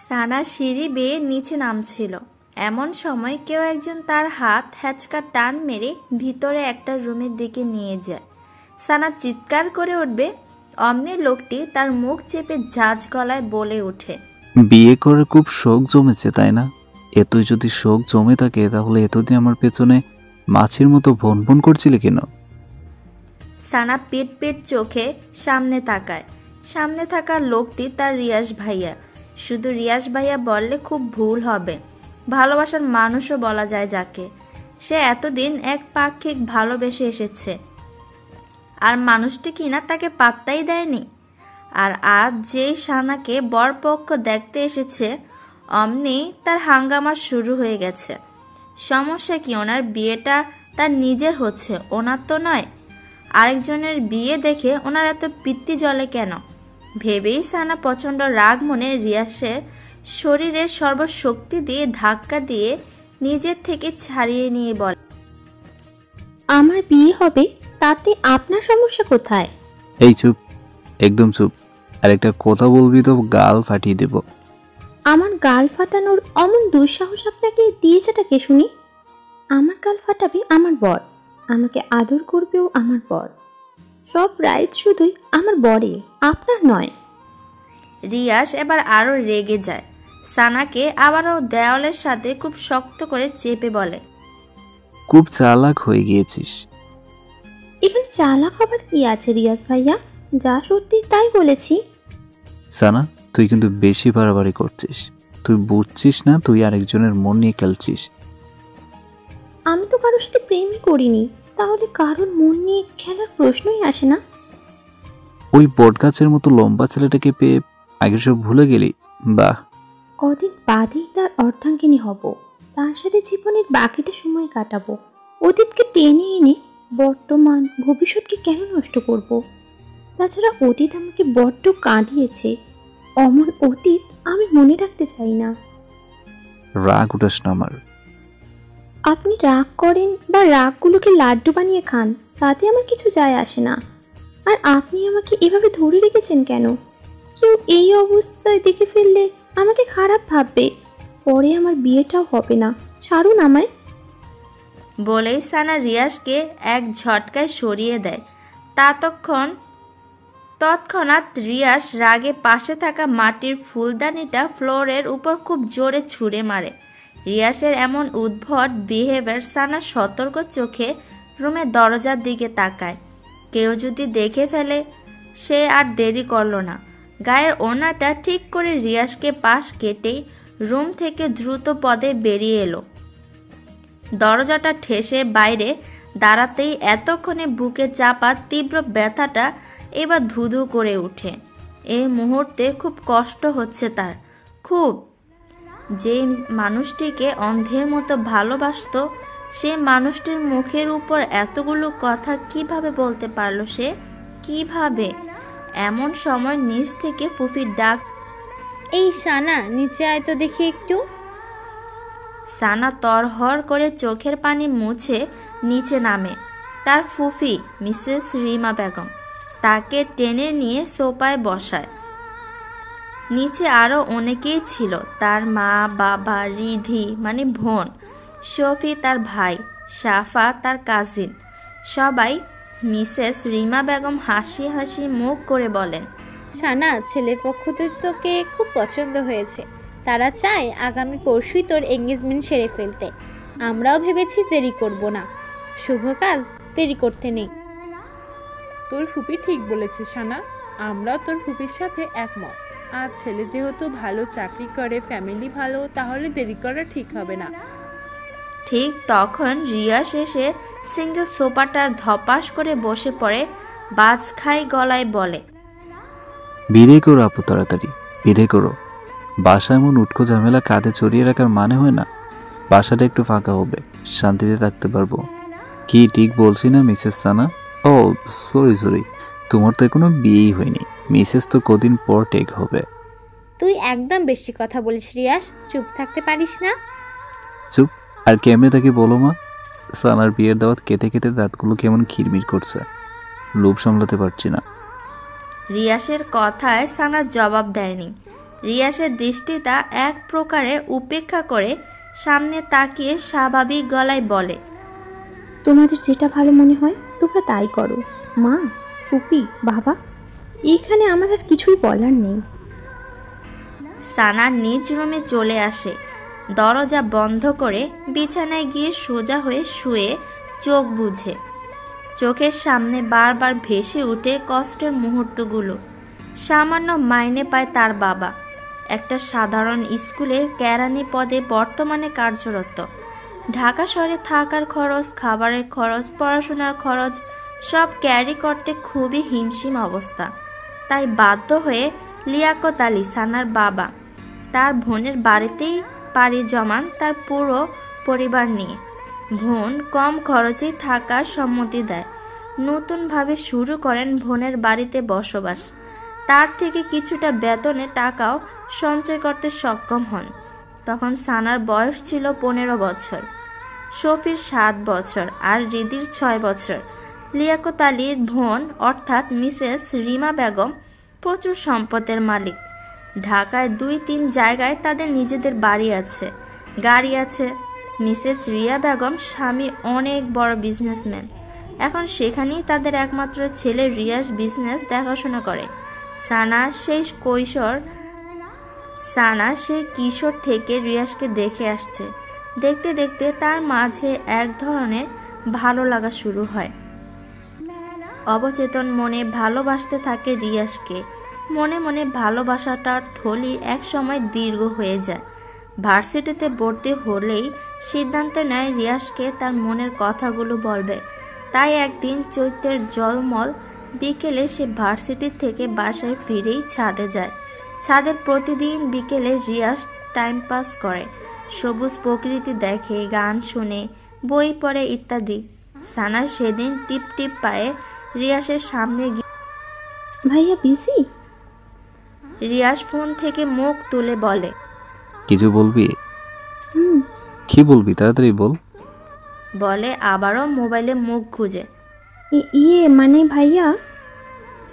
সানা সিঁড়ি বেয়ে নিচে নামছিল। এমন সময় কেউ একজন তার হাত হ্যাচকা টান মেরে ভিতরে একটা রুমের দিকে নিয়ে যায়। সানা চিৎকার করে উঠবে, অমনি লোকটি তার মুখ চেপে ঝাঁজ গলায় বলে ওঠে, বিয়ে করে খুব শোক জমেছে তাই না? এতই যদি শোক জমে থাকে তাহলে এতদিন আমার পেছনে মাছির মতো ভন ভন করছিলে কেন? সানা পিট পিট চোখে সামনে তাকায়। সামনে থাকা লোকটি তার রিয়াজ ভাইয়া। শুধু রিয়াজ ভাইয়া বললে খুব ভুল হবে, ভালোবাসার মানুষও বলা যায় যাকে। সে এতদিন এক পাক্ষিক ভালোবেসে এসেছে, আর মানুষটি কিনা তাকে পাত্তাই দেয়নি। আর আজ যেই সানাকে বরপক্ষ দেখতে এসেছে, অমনি তার হাঙ্গামা শুরু হয়ে গেছে। সমস্যা কি? ওনার বিয়েটা তার নিজের হচ্ছে, ওনার তো নয়। আরেকজনের বিয়ে দেখে ওনার এত পিত্তি জ্বলে কেন? ভেবেই সানা প্রচন্ড রাগ মনে রিয়াসের শরীরের সর্বশক্তি দিয়ে ধাক্কা দিয়ে নিজের থেকে ছাড়িয়ে নিয়ে বলে, আমার বিয়ে হবে, তাতে আপনার সমস্যা কোথায়? এই চুপ, একদম চুপ। আর একটা কথা বলবি তো গাল ফাটিয়ে দেব। আমার গাল ফাটানোর অমন দুঃসাহস আপনাকে দিয়েছেটা কে শুনি? আমার গাল ফাটাবে আমার বর, আমাকে আদর করবেও আমার বর। সব রাইট শুধুই আমার বরে, আপনার নয়। রিয়াস এবার আরো রেগে যায়। সানাকে আবারও দেওয়ালের সাথে খুব শক্ত করে চেপে বলে, খুব চালাক হয়ে গিয়েছিস। এখানে চালাক হবার কি আছে রিয়াজ ভাইয়া? যা সত্যি তাই বলেছি। সানা, তুই কিন্তু বেশি বাড়াবাড়ি করছিস। তুই বুঝছিস না তুই আরেকজনের মন নিয়ে খেলছিস। আমি তো কারোর সাথে প্রেমই করিনি, তাহলে কারোর মন নিয়ে খেলার প্রশ্নই আসে না। ওই বটগাছের মতো লম্বা ছেলেটাকে পেয়ে আগে সব ভুলে গেলি? বাহ! কদিন বাদেই তার অর্ধাঙ্গিনী হব, তার সাথে জীবনের বাকিটা সময় কাটাবো। অতীতকে টেনে এনে বর্তমান ভবিষ্যৎকে কেন নষ্ট করব? তাছাড়া অতীত আমাকে বড্ড কাঁদিয়েছে, অমন অতীত আমি মনে রাখতে চাই না। রাগ উঠাস না আমার। আপনি রাগ করেন বা রাগগুলোকে লাড্ডু বানিয়ে খান, তাতে আমার কিছু যায় আসে না। আর আপনি আমাকে এভাবে ধরে রেখেছেন কেন? কেউ এই অবস্থায় দেখে ফেললে আমাকে খারাপ ভাববে, পরে আমার বিয়েটাও হবে না। ছাড়ুন আমায়। বলেই সানা রিয়াসকে এক ঝটকায় সরিয়ে দেয়। তৎক্ষণাৎ রিয়াস রাগে পাশে থাকা মাটির ফুলদানিটা ফ্লোরের উপর খুব জোরে ছুঁড়ে মারে। রিয়াসের এমন উদ্ভট বিহেভিয়ার সানা সতর্ক চোখে রুমের দরজার দিকে তাকায়। কেউ যদি দেখে ফেলে। সে আর দেরি করল না, গায়ের ওড়নাটা ঠিক করে রিয়াসকে পাশ কেটেই রুম থেকে দ্রুত পদে বেরিয়ে এলো। দরজাটা ঠেসে বাইরে দাঁড়াতেই এতক্ষণে বুকে চাপা তীব্র ব্যথাটা এবার ধুধু করে ওঠে। এই মুহূর্তে খুব কষ্ট হচ্ছে তার, খুব। যে মানুষটিকে অন্ধের মতো ভালোবাসতো, সে মানুষটির মুখের উপর এতগুলো কথা কিভাবে বলতে পারলো সে? কিভাবে? এমন সময় নিচ থেকে ফুফির ডাক, এই সানা, নিচে আয় তো দেখি একটু। সানা তরহর করে চোখের পানি মুছে নিচে নামে। তার ফুফি মিসেস রিমা বেগম তাকে টেনে নিয়ে সোফায় বসায়। নিচে আরো অনেকেই ছিল, তার মা, বাবা, রিধি মানে বোন, শফি তার ভাই, সাফা তার কাজিন, সবাই। মিসেস রিমা বেগম হাসি হাসি মুখ করে বলেন, সানা, ছেলে পক্ষদের তোকে খুব পছন্দ হয়েছে। তারা চায় আগামী পরশুই তোর এঙ্গেজমেন্ট সেরে ফেলতে। আমরাও ভেবেছি দেরি করব না। শুভ কাজ দেরি করতে নেই। তোর ফুপি ঠিক বলেছে সানা, আমরাও তোর ফুপির সাথে একমত। আর ছেলে যেহেতু ভালো চাকরি করে, ফ্যামিলি ভালো, তাহলে দেরি করা ঠিক হবে না। ঠিক তখন রিয়াস এসে সিঙ্গেল সোফাটার ধপাস করে বসে পড়ে বাজ খাই গলায় বলে, বিয়ে করো আপু, তাড়াতাড়ি বিয়ে করো। বাসা এমন উটকো ঝামেলা কাঁধে চড়িয়ে রাখার মানে হয় না। বাসাটা একটু ফাঁকা হবে, শান্তিতে থাকতে পারবো। কি ঠিক বলছি না মিসেস সানা? ও সরি, তোমার তো এখনো বিয়েই হয়নি। মিসেস তো কদিন পর টেক হবে। তুই একদম বেশি কথা বলিস রিয়াস, চুপ থাকতে পারিস না? চুপ। আর কেমনে তাকে বলো মা? সানার বিয়ের দাওয়াত খেতে খেতে দাঁতগুলো কেমন খিরমির করছে, লোভ সামলাতে পারছি না। রিয়াসের কথায় সানা জবাব দেয়নি। রিয়াসের দৃষ্টিটা এক প্রকারে উপেক্ষা করে সামনে তাকিয়ে স্বাভাবিক গলায় বলে, তোমাদের যেটা ভালো মনে হয় তোমরা তাই করো। মা, ফুপি, বাবা, এখানে আমার আর কিছুই বলার নেই। সানা নিজ রুমে চলে আসে, দরজা বন্ধ করে বিছানায় গিয়ে সোজা হয়ে শুয়ে চোখ বুঝে। চোখের সামনে বারবার ভেসে উঠে কষ্টের মুহূর্তগুলো। সামান্য মাইনে পায় তার বাবা, একটা সাধারণ স্কুলের কেরানি পদে বর্তমানে কার্যরত। ঢাকা শহরে থাকার খরচ, খাবারের খরচ, পড়াশোনার খরচ সব ক্যারি করতে খুবই হিমশিম অবস্থা। তাই বাধ্য হয়ে লিয়াকত আলী সানার বাবা তার বোনের বাড়িতেই পাড়ি জমান তার পুরো পরিবার নিয়ে। বোন কম খরচেই থাকার সম্মতি দেয়। নতুনভাবে শুরু করেন বোনের বাড়িতে বসবাস। তার থেকে কিছুটা বেতনে টাকাও সঞ্চয় করতে সক্ষম হন। তখন সানার বয়স ছিল 15 বছর, শফির 7 বছর আর রিদির 6 বছর। লিয়াকত আলীর বোন অর্থাৎ মিসেস রিমা বেগম প্রচুর সম্পদের মালিক। ঢাকায় 2-3 জায়গায় তাদের নিজেদের বাড়ি আছে, গাড়ি আছে। মিসেস রিয়া বেগম স্বামী অনেক বড় বিজনেসম্যান। এখন সেখানেই তাদের একমাত্র ছেলে রিয়াস বিজনেস দেখাশোনা করে। সানা সেই কিশোর থেকে রিয়াসকে দেখে আসছে। দেখতে দেখতে তার মাঝে এক ধরনের ভালো লাগা শুরু হয়। অবচেতন মনে ভালোবাসতে থাকে রিয়াসকে। মনে মনে ভালোবাসাটার থলি এক সময় দীর্ঘ হয়ে যায়। ভার্সিটিতে ভর্তি হলেই সিদ্ধান্ত নেয় রিয়াসকে তার মনের কথাগুলো বলবে। তাই একদিন চৈত্রের জলমল বিকেলে সে ভার্সিটি থেকে বাসায় ফিরেই ছাদে যায়। ছাদে প্রতিদিন বিকেলে রিয়াস টাইম পাস করে, সবুজ প্রকৃতি দেখে, গান শুনে, বই পড়ে ইত্যাদি। সানা সেদিন টিপ টিপ পায়ে রিয়াসের সামনে গিয়ে, ভাইয়া বিজি? রিয়াস ফোন থেকে মুখ তুলে বলে, কিছু বলবি? হুম। কি বলবি তাড়াতাড়ি বল। বলে আবারও মোবাইলে মুখ খুঁজে। মানে ভাইয়া।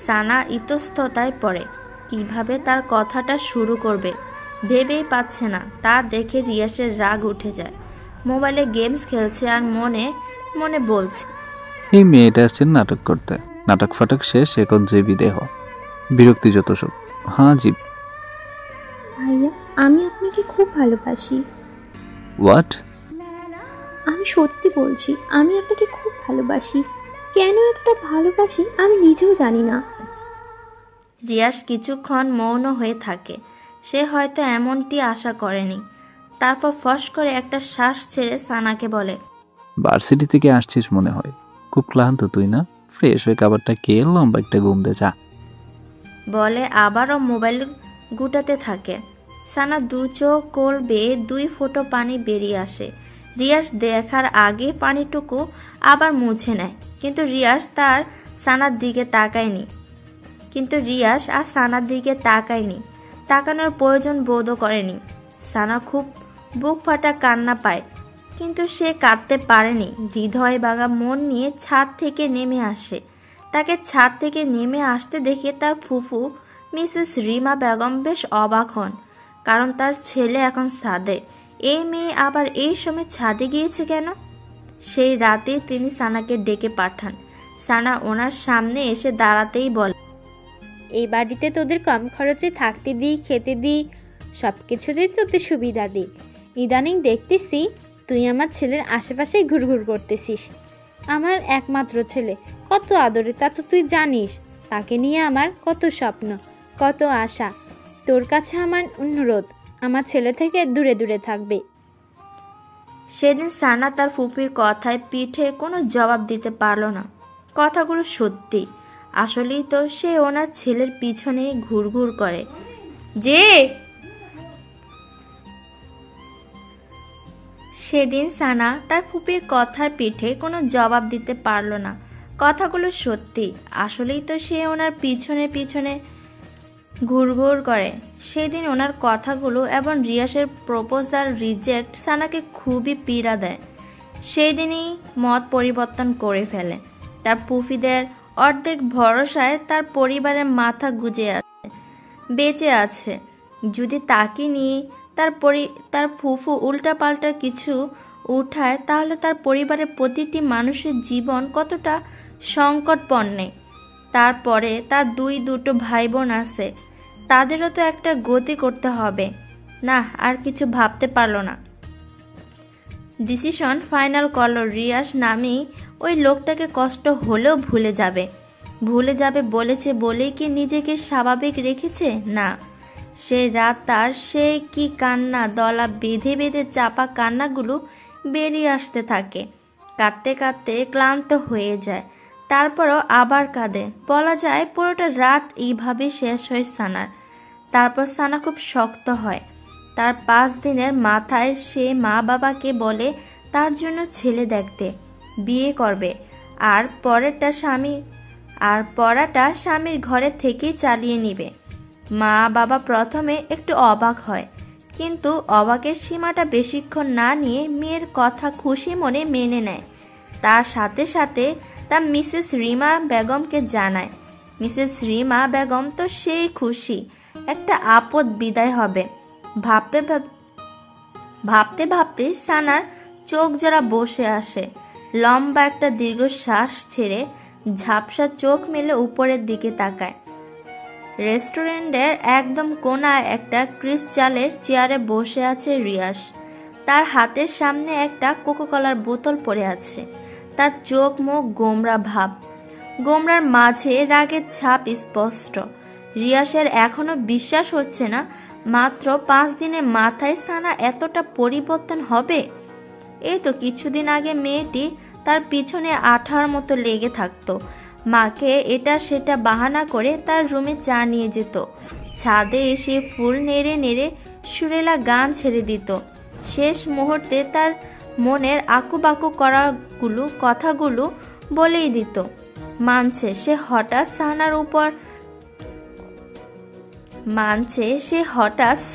সানা ইতস্ততায় পড়ে। কিভাবে তার কথাটা শুরু করবে ভেবেই পাচ্ছে না। তা দেখে রিয়াসের রাগ উঠে যায়। মোবাইলে গেমস খেলছে আর মনে মনে বলছে, এই মেয়েটা আসছেন নাটক করতে। নাটক ফাটক শেষ, এখন যে বিদেহ। বিরক্তি যত সব। হ্যাঁ জি। ভাইয়া, আমি আপনাকে খুব ভালোবাসি। হোয়াট? আমি সত্যি বলছি, আমি আপনাকে খুব ভালোবাসি। কেন একটা ভালোবাসি আমি নিজেও জানি না। রিয়াস কিছুক্ষণ মৌন হয়ে থাকে। সে হয়তো এমনটি আশা করেনি। তারপর ফস করে একটা শ্বাস ছেড়ে সানাকে বলে, ভার্সিটি থেকে আসছিস মনে হয়, খুব ক্লান্ত তুই না? ফ্রেশ হয়ে খাবারটা খেয়ে লম্বা একটা ঘুম দে যা। বলে আবারও মোবাইল গুটাতে থাকে। সানা 2 চোখ কোল বেয়ে 2 ফোঁটা পানি বেরিয়ে আসে। রিয়াস দেখার আগে পানিটুকু আবার মুছে নেয়। কিন্তু রিয়াস আর সানার দিকে তাকায়নি। তাকানোর প্রয়োজন বোধও করেনি। সানা খুব বুক ফাটা কান্না পায়, কিন্তু সে কাঁদতে পারেনি। হৃদয় ভাঙা মন নিয়ে ছাদ থেকে নেমে আসে। তাকে ছাদ থেকে নেমে আসতে দেখে তার ফুফু মিসেস রিমা বেগম বেশ অবাক হন, কারণ তার ছেলে এখন ছাদে। এই মেয়ে আবার এই সময় ছাদে গিয়েছে কেন? সেই রাতে তিনি সানাকে ডেকে পাঠান। সানা ওনার সামনে এসে দাঁড়াতেই বলে, এই বাড়িতে তোদের কম খরচে থাকতে দিই, খেতে দিই, সব কিছুতেই তোদের সুবিধা দিই। ইদানিং দেখতেছি তুই আমার ছেলের আশেপাশেই ঘুরঘুর করতেছিস। আমার একমাত্র ছেলে, কত আদরে তা তো তুই জানিস। তাকে নিয়ে আমার কত স্বপ্ন, কত আশা। তোর কাছে আমার অনুরোধ, আমার ছেলে থেকে দূরে দূরে থাকবে। সেদিন সানা তার ফুপির কথায় পিঠে কোনো জবাব দিতে পারল না। কথাগুলো সত্যি। আসলেই তো সে ওনার ছেলের পিছনেই ঘুরঘুর করে। সেদিন সানা তার ফুপির কথার পিঠে কোনো জবাব দিতে পারল না। কথাগুলো সত্যি। আসলেই তো সে ওনার পিছনে ঘুরঘুর করে। সেদিন ওনার কথাগুলো এবং রিয়াসের প্রপোজাল রিজেক্ট সানাকে খুবই পীড়া দেয়। সেই দিনই মত পরিবর্তন করে ফেলে। তার ফুফিদের অর্ধেক ভরসায় তার পরিবারের মাথা গুজে বেঁচে আছে। যদি তাকে নিয়ে তার ফুফু উল্টাপাল্টা কিছু উঠায় তাহলে তার পরিবারের প্রতিটি মানুষের জীবন কতটা সংকটপণ্যে। তারপরে তার দুটো ভাই বোন আছে, তাদেরও তো একটা গতি করতে হবে। না, আর কিছু ভাবতে পারলো না। ডিসিশন ফাইনাল করলো রিয়াস নামেই ওই লোকটাকে কষ্ট হলেও ভুলে যাবে বলেছে বলেই কি নিজেকে স্বাভাবিক রেখেছে? না, সে রাত তার সে কি কান্না, দলা বেঁধে বেঁধে চাপা কান্নাগুলো বেরিয়ে আসতে থাকে। কাঁদতে কাঁদতে ক্লান্ত হয়ে যায়, তারপরও আবার কাঁদে। বলা যায় পুরোটা রাত এইভাবেই শেষ হয় সানার। তারপর সানা খুব শক্ত হয়। তার 5 দিনের মাথায় সে মা বাবাকে বলে তার জন্য ছেলে দেখতে, বিয়ে করবে, আর পড়াটা স্বামীর ঘরে থেকেই চালিয়ে নিবে। মা বাবা প্রথমে একটু অবাক হয়, কিন্তু অবাকের সীমাটা বেশিক্ষণ না নিয়ে মেয়ের কথা খুশি মনে মেনে নেয়। তার সাথে সাথে তা মিসেস রিমা বেগমকে জানায়। মিসেস রিমা বেগম তো সেই খুশি, একটা আপদ বিদায় হবে। ভাবতে ভাবতে সানার চোখ জোড়া বসে আসে। লম্বা একটা দীর্ঘশ্বাস ছেড়ে ঝাপসা চোখ মেলে উপরের দিকে তাকায়। রেস্টুরেন্টের একদম কোনায় একটা ক্রিস্টালের চেয়ারে বসে আছে রিয়াস। তার হাতের সামনে একটা কোকাকোলার বোতল পড়ে আছে। তার চোখ মুখ গোমরা ভাব, গোমরার মাঝে রাগের ছাপ স্পষ্ট। রিয়াসের এখনো বিশ্বাস হচ্ছে না মাত্র 5 দিনের মাথায় সানা এতটা পরিবর্তন হবে। এই তো কিছুদিন আগে মেয়েটি তার পিছনে আঠার মতো লেগে থাকতো। মাকে এটা সেটা বাহানা করে তার রুমে চা নিয়ে যেত। ছাদে এসে ফুল নেড়ে নেড়ে সুরেলা গান ছেড়ে দিত। শেষ মুহূর্তে তার মনের আকুবাকু কথাগুলো বলেই দিত। মানছে সে হঠাৎ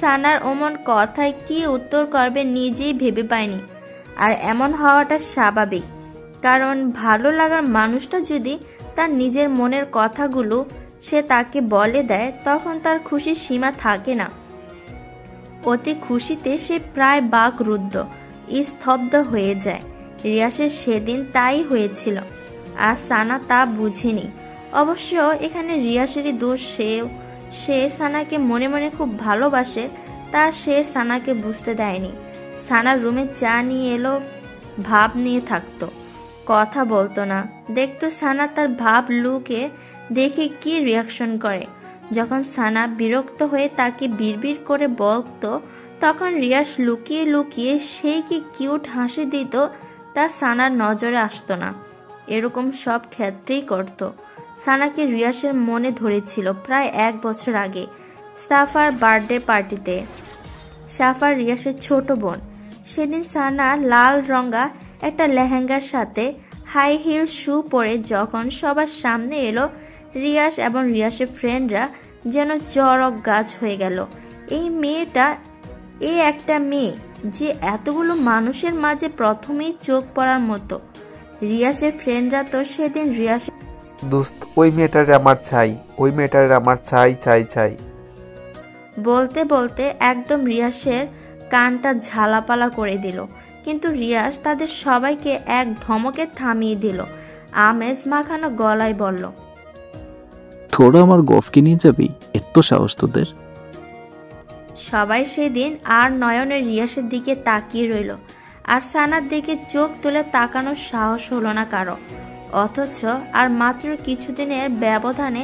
সানার অমন কথায় কি উত্তর করবে নিজেই ভেবে পায়নি। আর এমন হওয়াটা স্বাভাবিক, কারণ ভালো লাগার মানুষটা যদি তার নিজের মনের কথাগুলো সে তাকে বলে দেয়, তখন তার খুশির সীমা থাকে না। অতি খুশিতে সে প্রায় বাকরুদ্ধ, স্তব্ধ হয়ে যায়। রিয়াসের সেদিন তাই হয়েছিল, আর সানা তা বুঝেনি। অবশ্য এখানে রিয়াসেরই দোষ। সে সানাকে মনে মনে খুব ভালোবাসে, তা সে সানাকে বুঝতে দেয়নি। সানার রুমে চা নিয়ে এলো, ভাব নিয়ে থাকতো, কথা বলতো না। দেখতো সানা তার ভাব লুকে দেখে কি রিয়াকশন করে। যখন সানা বিরক্ত হয়ে তাকে বিড়বিড় করে বলতো, তখন রিয়াস লুকিয়ে লুকিয়ে সেই কি কিউট হাসি দিত, তা সানার নজরে আসতো না। এরকম সব ক্ষেত্রেই করত। সানাকে রিয়াসের মনে ধরেছিল প্রায় 1 বছর আগে সাফার বার্থডে পার্টিতে। সাফার রিয়াসের ছোট বোন। সেদিন সানা লাল রঙা একটা লেহেঙ্গার সাথে হাই হিল শু পরে যখন সবার সামনে এলো, রিয়াস এবং রিয়াসের ফ্রেন্ডরা যেন চড়ক গাছ হয়ে গেল। এই একটা মেয়ে যে এতগুলো মানুষের মাঝে প্রথমেই চোখ পড়ার মতো। রিয়াসের ফ্রেন্ডরা তো সেদিন রিয়াস দোস্ত, ওই মেয়েটারে আমার চাই, ওই মেয়েটারে আমার চাই চাই চাই বলতে বলতে একদম রিয়াসের কানটা ঝালাপালা করে দিল। কিন্তু রিয়াস তাদের সবাইকে এক ধমকে থামিয়ে দিল। আমেজ মাখানো গলায় বলল, তোরা আমার গফকে নিয়ে যাবি? এত সাহস তোদের? সবাই সেদিন আর নয়নের রিয়াসের দিকে তাকিয়ে রইল, আর সানার দিকে চোখ তুলে তাকানোর সাহস হলো না কারো। অথচ আর মাত্র কিছুদিনের ব্যবধানে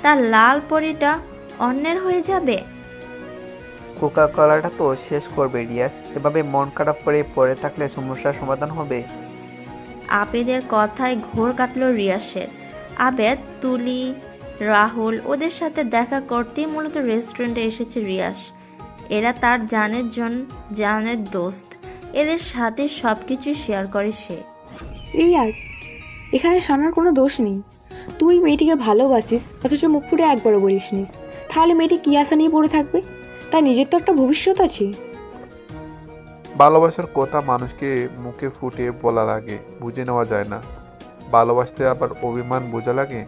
তার লাল পরিটা অন্যের হয়ে যাবে। কোকা কলাটা তো শেষ করবে রিয়াস। এভাবে মন খারাপ করে পড়ে থাকলে সমস্যার সমাধান হবে? আবেদের কথায় ঘোর কাটল রিয়াসের। আবেদ, তুলি, রাহুল ওদের সাথে দেখা করতেই মূলত রেস্টুরেন্টে এসেছে রিয়াস। এরা তার জানের দোস্ত। এদের সাথে সবকিছু শেয়ার করে সে। রিয়াস, এখানে সানার কোনো দোষ নেই। তুই মেয়েটিকে ভালোবাসিস, অথচ মুখ ফুটে একবারও বলিস নিস। তাহলে মেয়েটি কি আশা নিয়ে পড়ে থাকবে? তার নিজের তো একটা ভবিষ্যৎ আছে। ভালোবাসার কথা মানুষকে মুখে ফুটে বলা লাগে, বুঝে নেওয়া যায় না। ভালোবাসতে আবার অভিমান বোঝা লাগে।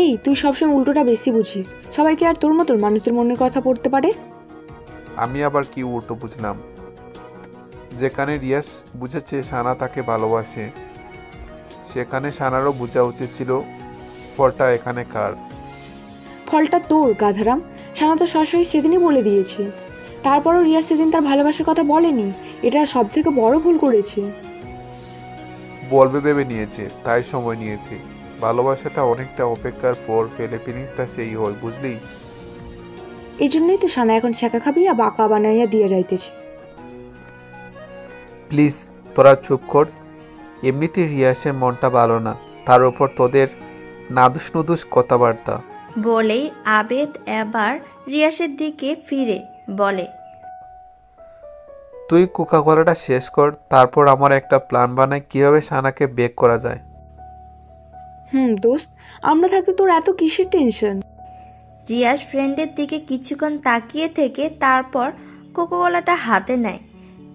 এই তুই সবসময় উল্টোটা বেশি বুঝিস। সবাইকে আর তোর মতন মানুষের মনের কথা পড়তে পারে? আমি আবার কি উল্টো বুঝলাম? যেখানে রিয়াজ বুঝেছে সানা তাকে ভালোবাসে, সেখানে সানারও বোঝা উচিত ছিল ফলটা এখানে কার। ফলটা তোর, গাধারাম। সানা তো সরাসরি সেদিনই বলে দিয়েছে। তারপরও রিয়াজ সেদিন তার ভালোবাসার কথা বলেনি। এটা সব থেকে বড় ভুল করেছে। বলবে ভেবে নিয়েছে, তাই সময় নিয়েছে। ভালোবাসাটা অনেকটা অপেক্ষার পর ফেলে ফিলিংসটা সেই হয়, বুঝলি? এই জন্যই তো সানা এখন শেখা খাবিয়া বাঁকা বানাইয়া দিয়ে যাইতেছে। প্লিজ তোরা চুপ কর। এমনিতে রিয়াসের মনটা ভালো না, তার উপর তোদের নাদুস নুদুস কথাবার্তা। বলেই আবেদ এবার রিয়াসের দিকে ফিরে বলে, তুই কোকা কোলাটা শেষ কর, তারপর আমার একটা প্ল্যান বানাই কিভাবে সানাকে বেক করা যায়। দোস্ত, আমরা থাকতে তোর এত কিসের টেনশন? রিয়াস ফ্রেন্ডের দিকে কিছুক্ষণ তাকিয়ে থেকে তারপর কোকাকোলাটা হাতে নেয়।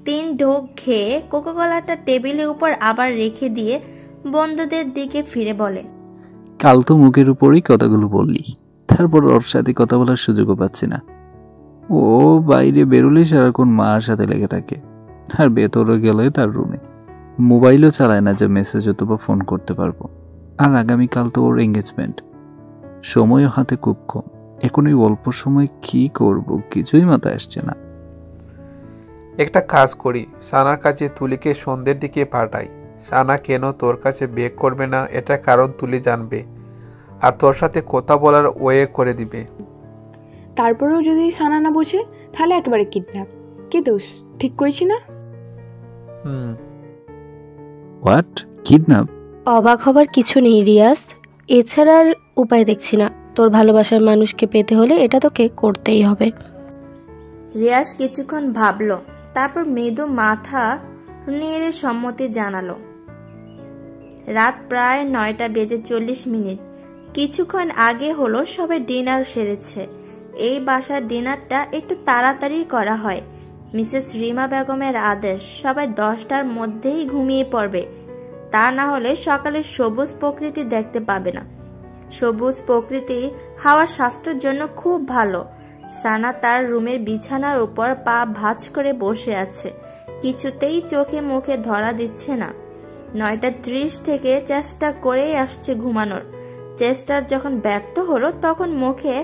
3 ঢোক খেয়ে কোকাকোলাটা টেবিলের উপর আবার রেখে দিয়ে বন্ধুদের দিকে ফিরে বলে, কাল তো মুখের উপরই কথাগুলো বললি, তারপর ওর সাথে কথা বলার সুযোগও পাচ্ছি না। ও বাইরে বেরোলে সারাক্ষণ মার সাথে লেগে থাকে, আর ভেতরে গেলে তার রুমে। মোবাইলও চালায় না যে মেসেজ অথবা ফোন করতে পারবো। আর আগামীকাল তো ওর এঙ্গেজমেন্ট, সময়ও হাতে খুব কম। এখন এই অল্প সময় কি করব কিছুই মাথায় আসছে না। একটা কাজ করি, সানার কাছে তুলিকে সন্ধ্যের দিকে পাঠাই। সানা কেন তোর কাছে বেক করবে না এটা কারণ তুলি জানবে, আর তোর সাথে কথা বলার ওয়ে করে দিবে। তারপরেও যদি সানা না বোঝে তাহলে একেবারে কিডন্যাপ। কি দোষ, ঠিক কইছি না? হোয়াট? কিডন্যাপ? অবাক হবার কিছু নেই রিয়াজ, এছাড়া আর উপায় দেখছি না। তোর ভালোবাসার মানুষকে পেতে হলে এটা তোকে করতেই হবে। রিয়াস কিছুক্ষণ ভাবলো, তারপর মৃদু মাথা নেড়ে সম্মতি জানালো। রাত প্রায় 9:40। কিছুক্ষণ আগে হলো সবাই ডিনার সেরেছে। এই বাসার ডিনারটা একটু তাড়াতাড়ি করা হয়। মিসেস রিমা বেগমের আদেশ সবাই 10টার মধ্যেই ঘুমিয়ে পড়বে, তা না হলে সকালে সবুজ প্রকৃতি দেখতে পাবে না। সবুজ প্রকৃতি হাওয়া স্বাস্থ্যের জন্য খুব ভালো। সানা তার রুমের বিছানার উপর পা ভাঁজ করে বসে আছে, কিছুতেই চোখে মুখে ধরা দিচ্ছে না। 9:30 থেকে চেষ্টা করেই আসছে ঘুমানোর। চেষ্টার যখন ব্যর্থ হলো তখন মুখে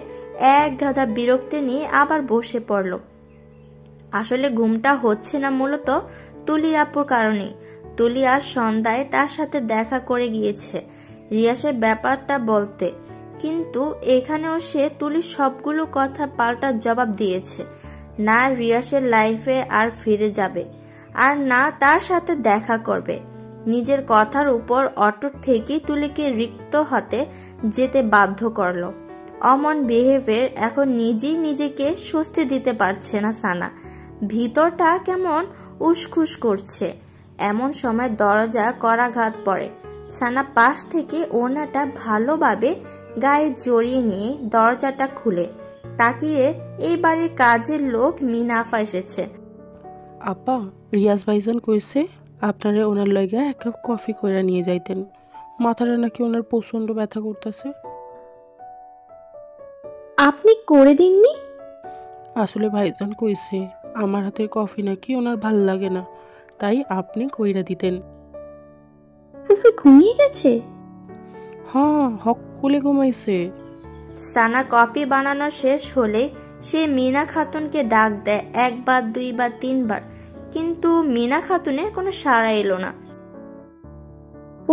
এক গাদা বিরক্তি নিয়ে আবার বসে পড়ল। আসলে ঘুমটা হচ্ছে না মূলত তুলি আপুর কারণে। তুলি আজ সন্ধ্যায় তার সাথে দেখা করে গিয়েছে রিয়াসের ব্যাপারটা বলতে, কিন্তু এখানেও সে তুলির সবগুলো কথা পাল্টা জবাব দিয়েছে। না রিয়াসের লাইফে আর ফিরে যাবে, আর না তার সাথে দেখা করবে। নিজের কথার উপর অটুট থেকেই তুলিকে রিক্ত হতে যেতে বাধ্য করলো। অমন বিহেভিয়ার এখন নিজেই নিজেকে স্বস্তি দিতে পারছে না সানা। ভিতরটা কেমন উসখুস করছে। এমন সময় দরজা করাঘাত পড়ে। সানা পাশ থেকে ওড়নাটা ভালোভাবে গায়ে জড়িয়ে নিয়ে দরজাটা খুলে তাকিয়ে এই বাড়ির কাজের লোক মিনাফা এসেছে। আপা, রিয়াজ ভাইজান কইছে আপনারে ওনার লইগা এক কাপ কফি কইরা নিয়ে যাইতেন। মাথাটা নাকি ওনার প্রচন্ড ব্যথা করতেছে। আপনি করে দিননি? আসলে ভাইজান কইছে আমার হাতের কফি নাকি ওনার ভাল লাগে না, তাই আপনি কইরা দিতেন। ফুফি ঘুমিয়ে গেছে? হ্যাঁ, হক কোলে ঘুমাইছে। সানা কফি বানানো শেষ হলে সে মিনা খাতুনকে ডাক দেয় 1 বার 2 বার 3 বার, কিন্তু মিনা খাতুনের কোনো সাড়া এলো না।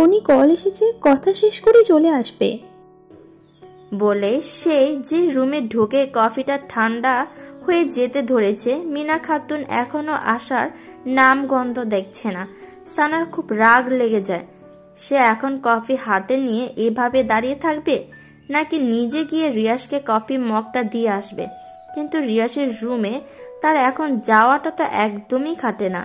উনি কল এসেছে, কথা শেষ করে চলে আসবে বলে সেই যে রুমে ঢুকে কফিটা ঠান্ডা হয়ে যেতে ধরেছে। মিনা খাতুন এখনো আসার নাম গন্ধ দেখছে না। সানার খুব রাগ লেগে যায়। সে এখন কফি হাতে নিয়ে এভাবে দাঁড়িয়ে থাকবে, নাকি নিজে গিয়ে রিয়াসকে কফি মগটা দিয়ে আসবে। কিন্তু রিয়াসের রুমে তার এখন যাওয়াটা তো একদমই খাটে না,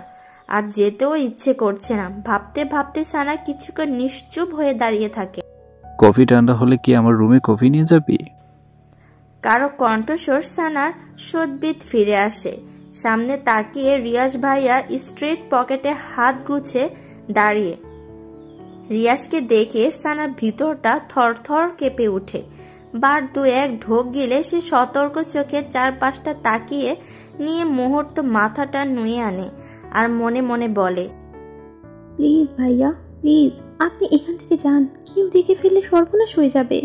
আর যেতেও ইচ্ছে করছে না। ভাবতে ভাবতে সানা কিছুক্ষণ নিশ্চুপ হয়ে দাঁড়িয়ে থাকে। কফি ঠান্ডা হলে কি আমার রুমে কফি নিয়ে যাবি? কারো কণ্ঠস্বর সানার সদ্বিত ফিরে আসে। সামনে তাকিয়ে রিয়াস ভাইয়ার স্ট্রেট পকেটে হাত গুছে দাঁড়িয়ে। রিয়াজকে দেখে সানার ভিতরটা থরথর কেঁপে উঠে। বার দু এক ঢোক গিলে সে সতর্ক চোখে চারপাশটা তাকিয়ে নিয়ে মুহূর্ত মাথাটা নুয়ে আনে আর মনে মনে বলে, প্লিজ ভাইয়া, প্লিজ আপনি এখান থেকে যান, কেউ দেখে ফেললে সর্বনাশ হয়ে যাবে।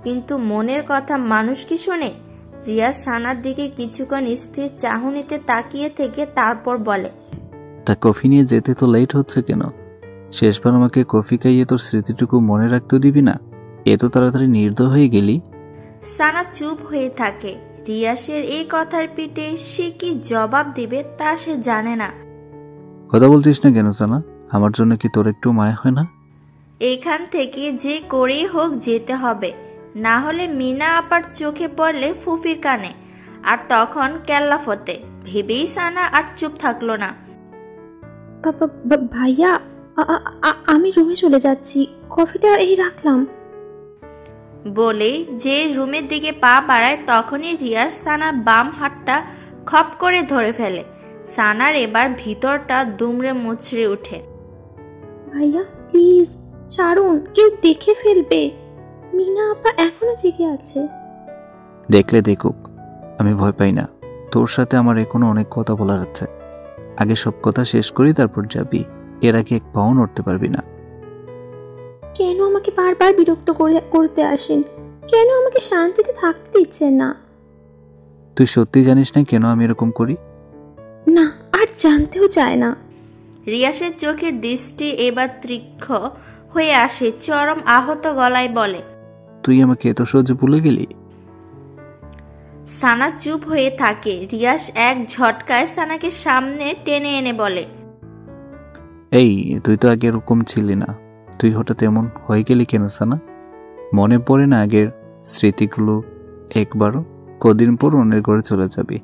কিন্তু মনের কথা মানুষ কি শোনে? রিয়াজ সানার দিকে কিছুক্ষণ স্থির চাহনিতে তাকিয়ে থেকে তারপর বলে, তা কফি নিয়ে যেতে তো লেট হচ্ছে কেন? শেষবার আমাকে কফি খাইয়ে তোর স্মৃতিটুকু মনে রাখতে দিবি না? এত তাড়াতাড়ি নির্দয় হয়ে গেলি? সানা চুপ হয়ে থাকে। রিয়াজের এই কথার পিঠে সে কি জবাব দিবে তা সে জানে না। কথা বলছিস না কেন সানা? আমার জন্য কি তোর একটু মায়া হয় না? এখান থেকে যে করেই হোক যেতে হবে, না হলে মিনা আপার চোখে পড়লে ফুফির কানে, আর তখন কেল্লা ফতে। ভেবেই সানা আর চুপ থাকলো না। ভাইয়া, আমি রুমে চলে যাচ্ছি, কফিটা এই রাখলাম। বলেই যে রুমের দিকে পা বাড়ায় তখনই রিয়াজ সানার বাম হাতটা খপ করে ধরে ফেলে। সানার এবার ভিতরটা দুমড়ে মুচড়ে ওঠে। ভাইয়া প্লিজ ছাড়ুন, কেউ দেখে ফেলবে। মিনা আপা এখনো জেগে আছে। দেখলে দেখুক, আমি ভয় পাই না। তোর সাথে আমার এখনো অনেক কথা বলার আছে। আগে সব কথা শেষ করি, তারপর যাবি। এর আগে এক পাও নড়তে পারবি না। কেন আমাকে বারবার বিরক্ত করতে আসেন? কেন আমাকে শান্তিতে থাকতে দিচ্ছেন না? তুই সত্যি জানিস না কেন আমি এরকম করি? না, আর জানতেও চায় না। রিয়াসের চোখে দৃষ্টি এবার তীক্ষ্ণ হয়ে আসে। চরম আহত গলায় বলে, তুই আমাকে এত সহজে ভুলে গেলি? সানা চুপ হয়ে থাকে। রিয়াস এক ঝটকায় সানাকে সামনে টেনে এনে বলে, এই তুই তো আগে এরকম ছিলি না, তুই হঠাৎ এমন হয়ে গেলি কেন সানা? মনে পড়ে না আগের স্মৃতিগুলো একবারও? কদিন পর অন্যের ঘরে চলে যাবি।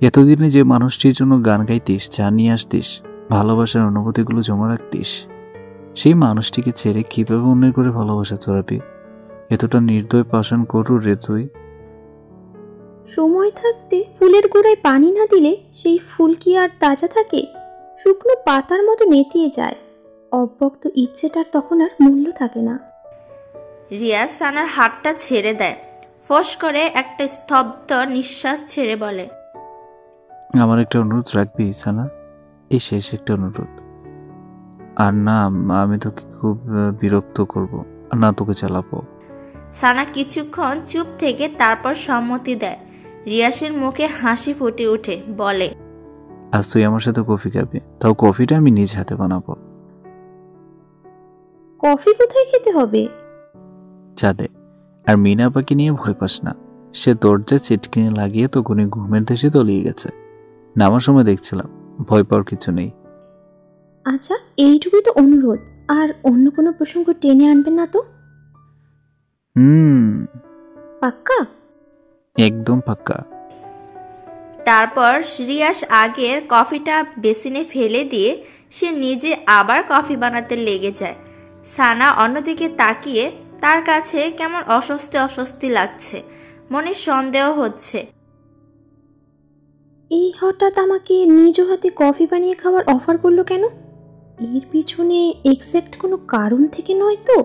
এতদিনে যে মানুষটির জন্য গান গাইতিস, চা নিয়ে আসতিস, ভালোবাসার অনুভূতিগুলো জমা রাখতিস, সেই মানুষটিকে ছেড়ে কিভাবে অন্যের ঘরে ভালোবাসা চড়াবি? এতটা নির্দয় পাষাণ করুর রে তুই। সময় থাকতে ফুলের গোড়ায় পানি না দিলে সেই ফুল কি আর তাজা থাকে? শুকনো পাতার মতো নেতিয়ে যায়। অব্যক্ত ইচ্ছেটার তখন আর মূল্য থাকে না। রিয়াজ সানার হাতটা ছেড়ে দেয়। ফস করে একটা স্তব্ধ নিঃশ্বাস ছেড়ে বলে, আমার একটা অনুরোধ রাখবি সানা? এই শেষ একটা অনুরোধ। আর না, আমি তোকে খুব বিরক্ত করব, আর না তোকে চালাবো। সানা কিছুক্ষণ চুপ থেকে তারপর সম্মতি দেয়। রিয়াসের মুখে হাসি ফুটে ওঠে, বলে, আজ তুই আমার সাথে কফি খাবি, তাও কফিটা আমি নিজ হাতে বানাবো। কফি কোথায় খেতে হবে? চাঁদে। আর মিনা আপাকে নিয়ে ভয় পাস না, সে দরজায় চিটকিনি লাগিয়ে তো গুনি ঘুমের দেশে তলিয়ে গেছে। নামার সময় দেখছিলাম, ভয় পাওয়ার কিছু নেই। আচ্ছা, এইটুকুই তো অনুরোধ, আর অন্য কোনো প্রসঙ্গ টেনে আনবেন না তো? পাক্কা? একদম পাক্কা। তারপর রিয়াস আগের কফিটা বেসিনে ফেলে দিয়ে সে নিজে আবার কফি বানাতে লেগে যায়। সানা অন্যদিকে তাকিয়ে তার কাছে কেমন অস্বস্তি অস্বস্তি লাগছে, মনে সন্দেহ হচ্ছে। এই হঠাৎ আমাকে নিজ হাতে কফি বানিয়ে খাওয়ার অফার করলো কেন? এর পিছনে এক্সাক্ট কোনো কারণ থেকে নয় তো?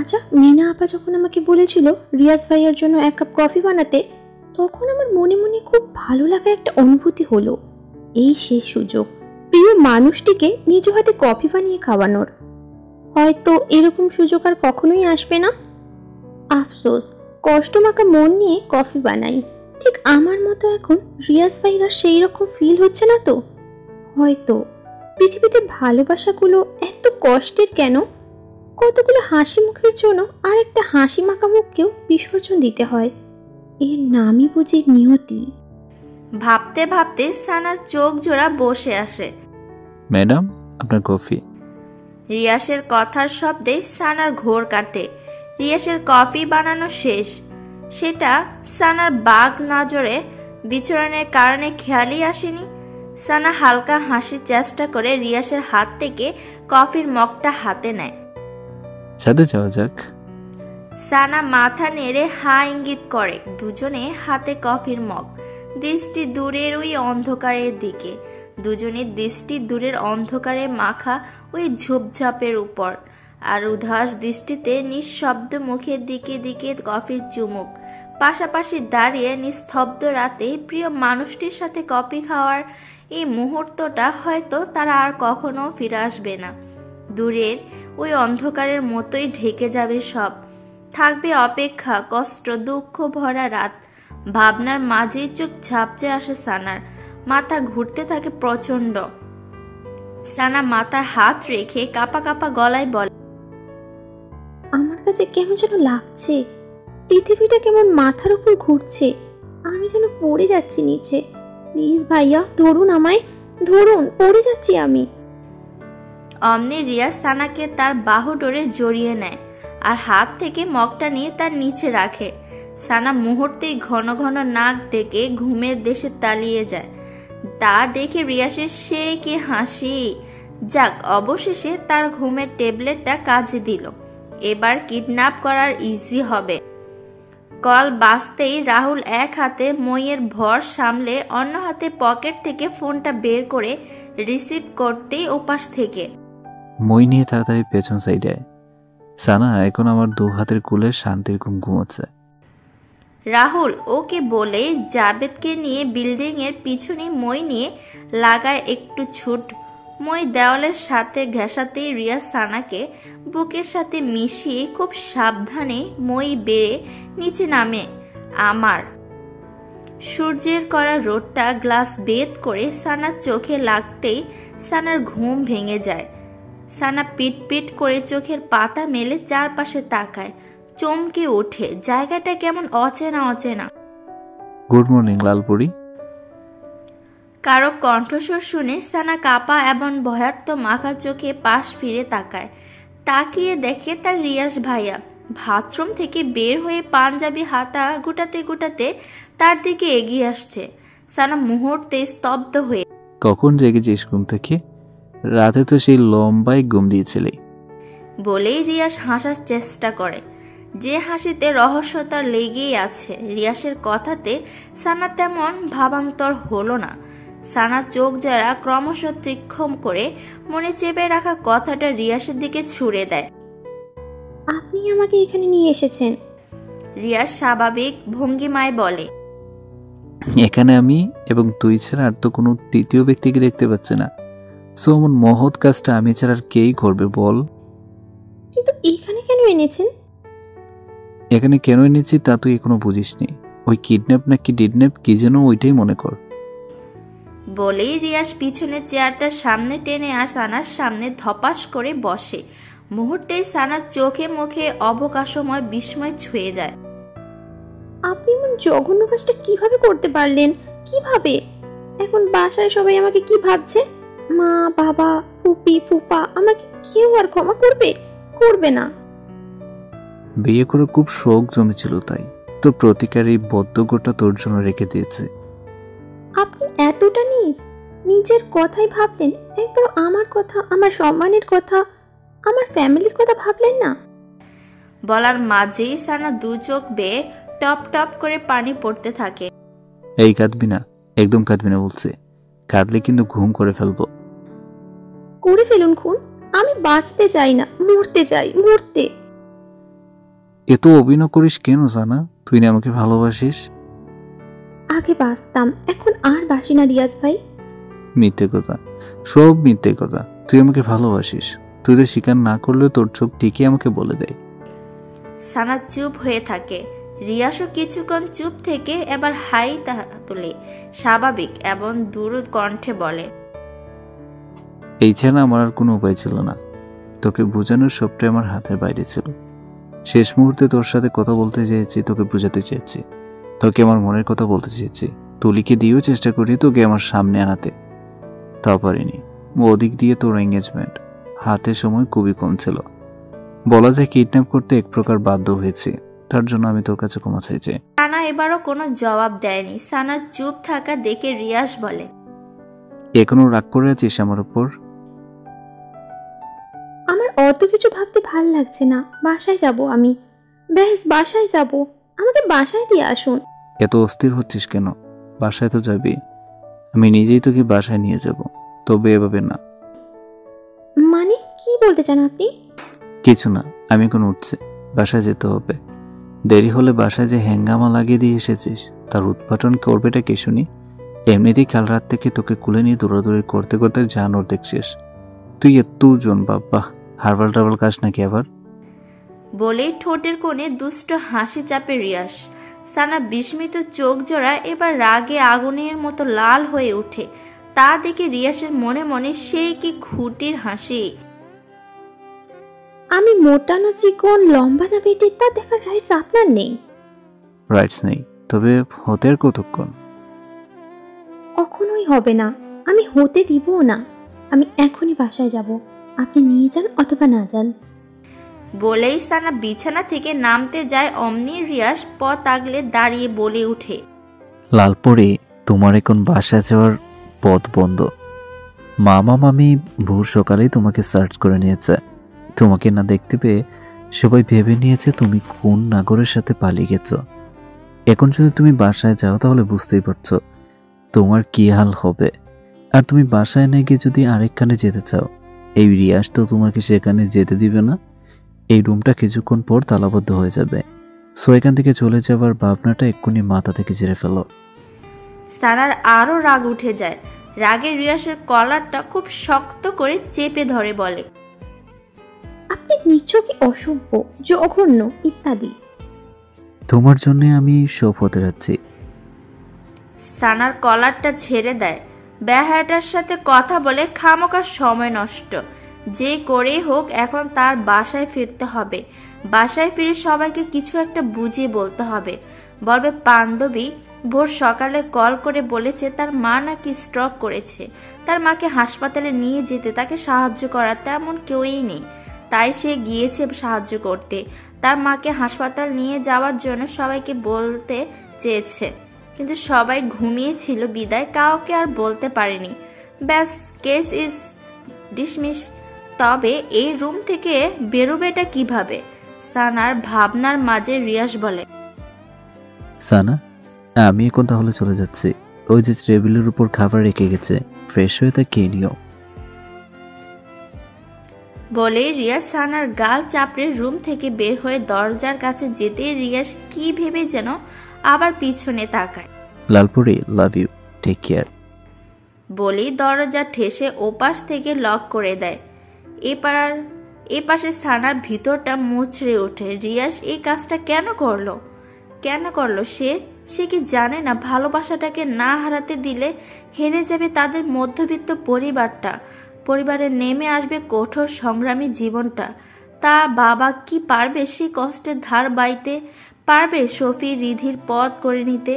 আচ্ছা, মিনা আপা যখন আমাকে বলেছিল রিয়াজ ভাইয়ার জন্য এক কাপ কফি বানাতে, তখন আমার মনে মনে খুব ভালো লাগা একটা অনুভূতি হলো। এই সেই সুযোগ প্রিয় মানুষটিকে নিজ হাতে কফি বানিয়ে খাওয়ানোর। হয়তো এরকম সুযোগ আর কখনোই আসবে না। আফসোস, কষ্টমাখা মন নিয়ে কফি বানাই। ঠিক আমার মতো এখন রিয়াজ ভাইয়ার সেই রকম ফিল হচ্ছে না তো? হয়তো পৃথিবীতে ভালোবাসাগুলো এত কষ্টের কেন? কতগুলো হাসি মুখের জন্য আর একটা হাসি মাখা মুখকেও বিসর্জন দিতে হয়। এর নামই বুঝি নিয়তি। ভাবতে ভাবতে সানার চোখ জোড়া বসে আসে। ম্যাডাম, আপনার কফি। রিয়াসের কথার শব্দে সানার ঘোর কাটে। রিয়াসের কফি বানানো শেষ, সেটা সানার বাঘ নজরে বিচরণের কারণে খেয়ালই আসেনি। সানা হালকা হাসির চেষ্টা করে রিয়াসের হাত থেকে কফির মগটা হাতে নেয়। ছাদে যাওয়া যাক। সানা মাথা নেড়ে হা ইঙ্গিত করে। দুজনে হাতে কফির মগ, দৃষ্টি দূরের ওই অন্ধকারের দিকে। দুজনের দৃষ্টি দূরের অন্ধকারে মাখা ওই ঝোপঝাপের উপর, আর উদাস দৃষ্টিতে নিঃশব্দ মুখের দিকে দিকে কফির চুমুক। পাশাপাশি দাঁড়িয়ে নিস্তব্ধ রাতে প্রিয় মানুষটির সাথে কফি খাওয়ার এই মুহূর্তটা হয়তো তারা আর কখনো ফিরে আসবে না। দূরের ওই অন্ধকারের মতোই ঢেকে যাবে সব। থাকবে অপেক্ষা, কষ্ট, দুঃখ ভরা রাত। ভাবনার মাঝেই চোখ ঝাপচে আসে সানার, মাথা ঘুরতে থাকে প্রচন্ড। সানা মাথায় হাত রেখে কাঁপা কাঁপা গলায় বলে, আমার কাছে কেমন যেন লাগছে, পৃথিবীটা কেমন মাথার উপর ঘুরছে, আমি যেন পড়ে যাচ্ছি নিচে। প্লিজ ভাইয়া, ধরুন আমায়, ধরুন, পড়ে যাচ্ছি আমি। অমনি রিয়াজ সানাকে তার বাহু ডোরে জড়িয়ে নেয় আর হাত থেকে মগটা নিয়ে তার নিচে রাখে। সানা মুহূর্তেই ঘন ঘন নাক ডেকে ঘুমের দেশে তালিয়ে যায়। তা দেখে রিয়াসের সে কি হাসি। যাক, অবশেষে তার ঘুমের ট্যাবলেটটা কাজে দিল। এবার কিডন্যাপ করার ইজি হবে। কল বাজতেই রাহুল এক হাতে মইয়ের ভর সামলে অন্য হাতে পকেট থেকে ফোনটা বের করে রিসিভ করতেই ওপাশ থেকে মই নিয়ে তাড়াতাড়ি পেছন সাইডে। সানা এখন আমার দু হাতের কুলে শান্তির ঘুম ঘুমোচ্ছে। রাহুল ওকে বলে জাবেদকে নিয়ে বিল্ডিং এর পিছনে মই নিয়ে লাগায় একটু ছুট। মই দেওয়ালের সাথে ঘেঁষাতেই রিয়া সানাকে বুকের সাথে মিশিয়ে খুব সাবধানে মই বেড়ে নিচে নামে। আমার সূর্যের করা রোদটা গ্লাস বেদ করে সানার চোখে লাগতেই সানার ঘুম ভেঙে যায়। সানা পিট পিট করে চোখের পাতা মেলে চারপাশে তাকায়, চমকে ওঠে। জায়গাটা কেমন অচেনা অচেনা। গুড মর্নিং লালপুরি। কারো কণ্ঠস্বর শুনে সানা কাপা এবং ভয়ার্ত মাখা চোখে পাশ ফিরে তাকায়। তাকিয়ে দেখে তার রিয়াজ ভাইয়া বাথরুম থেকে বের হয়ে পাঞ্জাবি হাতা গুটাতে গুটাতে তার দিকে এগিয়ে আসছে। সানা মুহূর্তে স্তব্ধ হয়ে, কখন জেগেছিস ঘুম থেকে? রাতে তো সেই লম্বাই ঘুম দিয়েছিলি। বলেই রিয়াস হাসার চেষ্টা করে, যে হাসিতে রহস্যতা লেগেই আছে। রিয়াসের কথাতে সানা তেমন ভাবান্তর হলো না। সানা চোখ যারা ক্রমশ তীক্ষ্ণ করে মনে চেপে রাখা কথাটা রিয়াসের দিকে ছুড়ে দেয়। আপনি আমাকে এখানে নিয়ে এসেছেন? রিয়াস স্বাভাবিক ভঙ্গিমায় বলে, এখানে আমি এবং তুই ছাড়া আর তো কোনো তৃতীয় ব্যক্তিকে দেখতে পাচ্ছে না। সো এমন মহৎ কাজটা আমি ছাড়া আর কেই করবে বল? কিন্তু এখানে কেন এনেছেন? এখানে কেন এনেছি তা তুই এখনো বুঝিসনি। ওই কিডন্যাপ নাকি ডিডন্যাপ কি যেন, ওইটাই মনে কর। বলেই রিয়াস পিছনের চেয়ারটার সামনে টেনে সানার সামনে ধপাস করে বসে। মুহূর্তেই সানার চোখে মুখে অবকাশময় বিস্ময় ছুঁয়ে যায়। আপনি এমন জঘন্য কাজটা কিভাবে করতে পারলেন? কিভাবে? এখন বাসায় সবাই আমাকে কি ভাবছে? মা, বাবা, ফুপি, ফুপা আমাকে কেউ আর ক্ষমা করবে? করবে না। বিয়ে করে খুব শোক জমেছিল, তাই তোর প্রতিকার এই বদ্ধগোটা তোর জন্য রেখে দিয়েছে। আপনি এতটা নিজের কথাই ভাবলেন, একবার আমার কথা, আমার সম্মানের কথা, আমার ফ্যামিলির কথা ভাবলেন না? বলার মাঝেই সানা দু চোখ বেয়ে টপ টপ করে পানি পড়তে থাকে। এই কাঁদবি না, একদম কাঁদবি না বলছে। কাঁদলে কিন্তু ঘুম করে ফেলবো। করে ফেলুন খুন, আমি বাঁচতে চাই না, মরতে চাই, মরতে। এত অভিনয় করিস কেন জানা? তুই না আমাকে ভালোবাসিস? আগে বাঁচতাম, এখন আর বাসি না রিয়াজ ভাই। মিথ্যে কথা, সব মিথ্যে কথা। তুই আমাকে ভালোবাসিস, তুই তো স্বীকার না করলেও তোর চোখ ঠিকই আমাকে বলে দেয়। সানা চুপ হয়ে থাকে। রিয়াসও কিছুক্ষণ চুপ থেকে এবার হাই তোলে, স্বাভাবিক এবং দ্রুত কণ্ঠে বলে, এই ছাড়া আমার আর কোনো উপায় ছিল না। তোকে বোঝানোর সবটাই আমার হাতের বাইরে ছিল। শেষ মুহূর্তে তোর সাথে কথা বলতে চেয়েছি, তোকে বোঝাতে চেয়েছি, তোকে আমার মনের কথা বলতে চেয়েছি। তুলিকে দিয়েও চেষ্টা করি তোকে আমার সামনে আনাতে, তাও পারিনি। ওদিক দিয়ে তোর এঙ্গেজমেন্ট, হাতে সময় খুবই কম ছিল। বলা যায় কিডন্যাপ করতে এক প্রকার বাধ্য হয়েছি। তার জন্য আমি তোর কাছে ক্ষমা চাইছি। সানা এবারও কোনো জবাব দেয়নি। সানা চুপ থাকা দেখে রিয়াস বলে, এখনো রাগ করে আছিস আমার উপর? আমার অত কিছু ভাবতে ভাল লাগছে না। বাসায় যাব আমি, ব্যাস বাসায় যাব। আমাকে বাসায় দিয়ে আসুন। এত অস্থির হচ্ছিস কেন? বাসায় তো যাবি। আমি নিজেই তোকে বাসায় নিয়ে যাব, তবে এভাবে না। মানে কি বলতে চান আপনি? কিছু না, আমি এখন উঠছি, বাসায় যেতে হবে। দেরি হলে বাসায় যে হ্যাঙ্গামা লাগিয়ে দিয়ে এসেছিস তার উৎপাদন করবেটা কে শুনি? এমনিতেই কাল রাত থেকে তোকে কুলে নিয়ে দৌড়াদৌড়ি করতে করতে জানোর দেখছিস। তুই এত জন বাবা, হারবাল টারবাল কাজ নাকি আবার? বলেই ঠোঁটের কোণে দুষ্ট হাসি চাপে রিয়াস। সানা বিস্মিত চোখ জোড়া এবার রাগে আগুনের মতো লাল হয়ে ওঠে। তা দেখে রিয়াসের মনে মনে সেই কি খুঁটির হাসি। আমি মোটা না চিকন, লম্বা না বেটে তা দেখার রাইটস আপনার নেই। রাইটস নেই, তবে হতে আর কতক্ষণ? কখনোই হবে না, আমি হতে দিব না। আমি এখনই বাসায় যাব, আপনি নিয়ে যান অথবা না যান। বলেই সানা বিছানা থেকে নামতে যায়, অমনি রিয়াস পথ আগলে দাঁড়িয়ে বলে উঠে, লালপরি, তোমার এখন বাসা যাওয়ার পথ বন্ধ। মামা মামি ভোর সকালেই তোমাকে সার্চ করে নিয়েছে। তোমাকে না দেখতে পেয়ে সবাই ভেবে নিয়েছে তুমি কোন নাগরের সাথে পালিয়ে গেছো। এখন যদি তুমি বাসায় যাও তাহলে বুঝতেই পারছো তোমার কি হাল হবে। আর তুমি বাসায় না গিয়ে যদি আরেকখানে যেতে চাও, এই রিয়াজ তো তোমাকে সেখানে যেতে দিবে না। এই রুমটা কিছুক্ষণ পর তালাবদ্ধ হয়ে যাবে। সো এখান থেকে চলে যাওয়ার ভাবনাটা এক্ষুনি মাথা থেকে ঝেড়ে ফেলো। সানার আরো রাগ উঠে যায়। রাগে রিয়াসের কলারটা খুব শক্ত করে চেপে ধরে বলে, আপনি নিছকই অসভ্য, জঘন্য ইত্যাদি। তোমার জন্য আমি সব হতে যাচ্ছি। সানার কলারটা ছেড়ে দেয়। বেহায়াটার সাথে কথা বলে খামোকার সময় নষ্ট। যে করেই হোক এখন তার বাসায় ফিরতে হবে। বাসায় ফিরে সবাইকে কিছু একটা বুঝিয়ে বলতে হবে। বলবে বান্ধবী ভোর সকালে কল করে বলেছে তার মা নাকি স্ট্রোক করেছে। তার মাকে হাসপাতালে নিয়ে যেতে, তাকে সাহায্য করার তেমন কেউই নেই, তাই সে গিয়েছে সাহায্য করতে। তার মাকে হাসপাতাল নিয়ে যাওয়ার জন্য সবাইকে বলতে চেয়েছে, কিন্তু সবাই ঘুমিয়েছিল বিদায় কাউকে আর বলতে পারেনি। ব্যাস, কেস ইজ ডিসমিস। তবে এই রুম থেকে বেরোবেটা কিভাবে? সানার ভাবনার মাঝে রিয়াস বলে, সানা, আমি এখন তাহলে চলে যাচ্ছি। ওই যে টেবিলের উপর খাবার রেখে গেছে, ফ্রেশ হয়ে তা খেয়ে নিও। বলে রিয়াস সানার গাল চাপড়ে রুম থেকে বের হয়ে দরজার কাছে যেতে রিয়াস কি ভেবে যেন আবার পিছনে তাকায়। লালপুরি, লাভ ইউ, টেক কেয়ার। বলেই দরজা ঠেসে ওপাশ থেকে লক করে দেয়। এপাশে সানার ভিতরটা মুচড়ে ওঠে। রিয়াস এই কাজটা কেন করলো? সে কি জানে না ভালোবাসাটাকে না হারাতে দিলে হেরে যাবে তাদের মধ্যবিত্ত পরিবারে নেমে আসবে কঠোর সংগ্রামী জীবনটা। তা বাবা কি পারবে সেই কষ্টের ধার বাইতে? পারবে শফি রিধির পথ করে নিতে?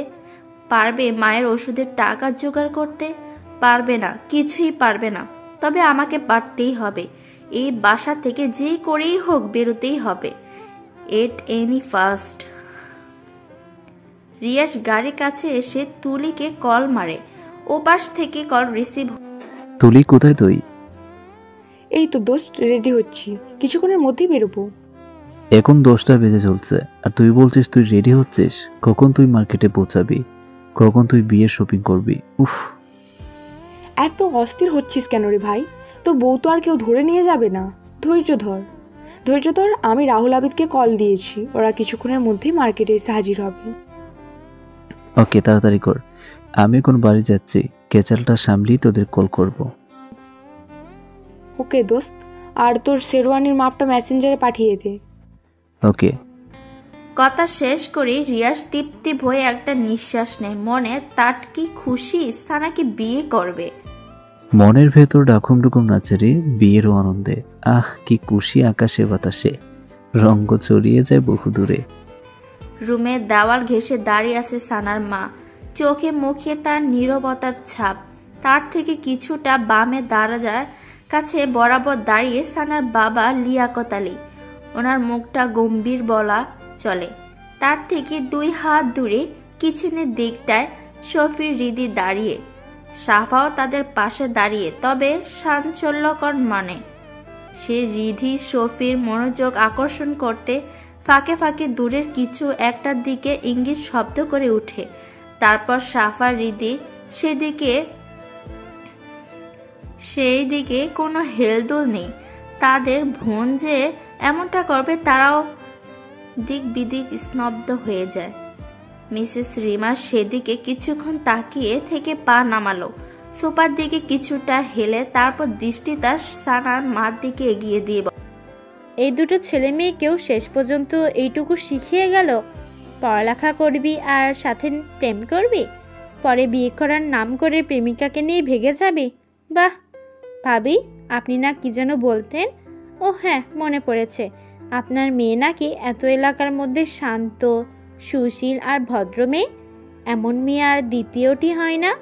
পারবে মায়ের ওষুধের টাকা জোগাড় করতে? পারবে না, কিছুই পারবে না। তবে আমাকে পারতেই হবে। এই বাসা থেকে যে করেই হোক বেরোতেই হবে, এট এনি ফার্স্ট। রিয়াস গাড়ির কাছে এসে তুলিকে কল মারে। ওপাশ থেকে কল রিসিভ। তুলি, কোথায় তুই? এই তো দোস্ত, রেডি হচ্ছি, কিছুক্ষণের মধ্যেই বেরোবো। এখন 10টা বেজে চলছে আর তুই বলছিস তুই রেডি হচ্ছিস? কখন তুই মার্কেটে পৌঁছাবি? কখন তুই বিয়ের শপিং করবি? উফ, এত অস্থির হচ্ছিস কেন রে ভাই? তোর বউ তো আর কেউ ধরে নিয়ে যাবে না। ধৈর্য ধর। আমি রাহুল আবিদকে কল দিয়েছি, ওরা কিছুক্ষণের মধ্যেই মার্কেটে এসে হাজির হবে। ওকে, তাড়াতাড়ি কর। আমি এখন বাড়ি যাচ্ছি, কেচালটা সামলিয়ে তোদের কল করব। ওকে দোস্ত, আর তোর শেরওয়ানির মাপটা মেসেঞ্জারে পাঠিয়ে দে। ওকে। কথা শেষ করে রিয়াস তৃপ্তি ভয়ে একটা নিঃশ্বাস নেয়। মনে তার কি খুশি, সানাকে বিয়ে করবে। মনের ভেতর ডাকুম ডুকুম নাচে রে বিয়েরও আনন্দে। আহ, কি খুশি আকাশে বাতাসে, রঙ্গ ছড়িয়ে যায় বহু দূরে। রুমের দেওয়াল ঘেঁষে দাঁড়িয়ে আছে সানার মা। চোখে মুখে তার নীরবতার ছাপ। তার থেকে কিছুটা বামে দরজার কাছে বরাবর দাঁড়িয়ে সানার বাবা লিয়াকত আলী। ওনার মুখটা গম্ভীর বলা চলে। তার থেকে 2 হাত দূরে কিচেনের দিকটায় শফির রিদি দাঁড়িয়ে। সাফাও তাদের পাশে দাঁড়িয়ে, তবে চাঞ্চল্যকর মানে। সে রিধি শফির মনোযোগ আকর্ষণ করতে ফাঁকে ফাঁকে দূরের কিছু একটার দিকে ইঙ্গিত শব্দ করে উঠে। তারপর সাফা রিদি সেদিকে সেই দিকে কোনো হেলদোল নেই। তাদের বোন যে এমনটা করবে তারাও দিক বিদিক স্তব্ধ হয়ে যায়। মিসেস রিমা সেদিকে কিছুক্ষণ তাকিয়ে থেকে পা নামালো, সোফার দিকে কিছুটা হেলে তারপর দৃষ্টি তার সানার মার দিকে এগিয়ে দিয়ে এই দুটো ছেলে মেয়েকেও শেষ পর্যন্ত এইটুকু শিখিয়ে গেল, পড়ালেখা করবি আর সাথে প্রেম করবি, পরে বিয়ে করার নাম করে প্রেমিকাকে নিয়ে ভেগে যাবি। বাহ ভাবি, আপনি না কি যেন বলতেন? ও হ্যাঁ, মনে পড়েছে, আপনার মেয়ে নাকি এত এলাকার মধ্যে শান্ত, সুশীল আর ভদ্র মেয়ে। এমন মেয়ে আর দ্বিতীয়টি হয় না।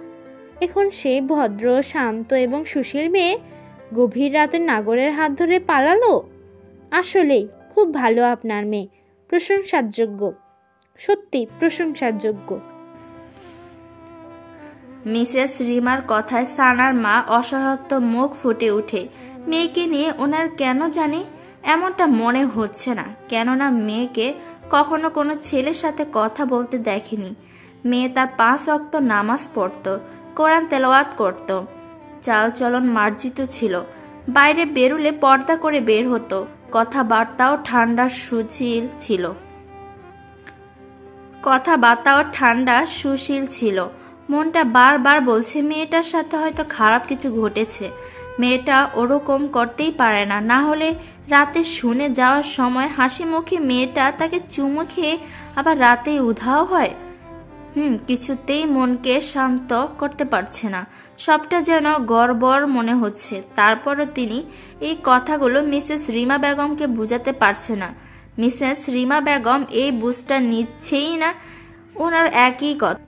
এখন সেই ভদ্র, শান্ত এবং সুশীল মেয়ে গভীর রাতে নাগরের হাত ধরে পালালো। আসলেই খুব ভালো আপনার মেয়ে, প্রশংসার যোগ্য, সত্যি প্রশংসার যোগ্য। মিসেস রিমার কথায় সানার মা অসহায়ত্ব মুখ ফুটে ওঠে। মেয়েকে নিয়ে ওনার কেন জানি এমনটা মনে হচ্ছে না, কেননা মেয়েকে কখনো কোনো ছেলের সাথে কথা বলতে দেখেনি। মেয়ে তার 5 ওয়াক্ত নামাজ পড়ত, কোরআন তেলাওয়াত করত, চালচলন মার্জিত ছিল, বাইরে বেরুলে পর্দা করে বের হতো, কথাবার্তাও ঠান্ডা সুশীল ছিল। মনটা বারবার বলছে মেয়েটার সাথে হয়তো খারাপ কিছু ঘটেছে। মেয়েটা ওরকম করতেই পারে না, না হলে রাতে শুনে যাওয়ার সময় হাসি মুখে মেয়েটা তাকে চুমু খেয়ে আবার রাতেই উধাও হয়। কিছুতেই মনকে শান্ত করতে পারছে না, সবটা যেন গড়বড় মনে হচ্ছে। তারপরও তিনি এই কথাগুলো মিসেস রিমা বেগমকে বুঝাতে পারছে না। মিসেস রিমা বেগম এই বুঝটা নিচ্ছেই না। ওনার একই কথা,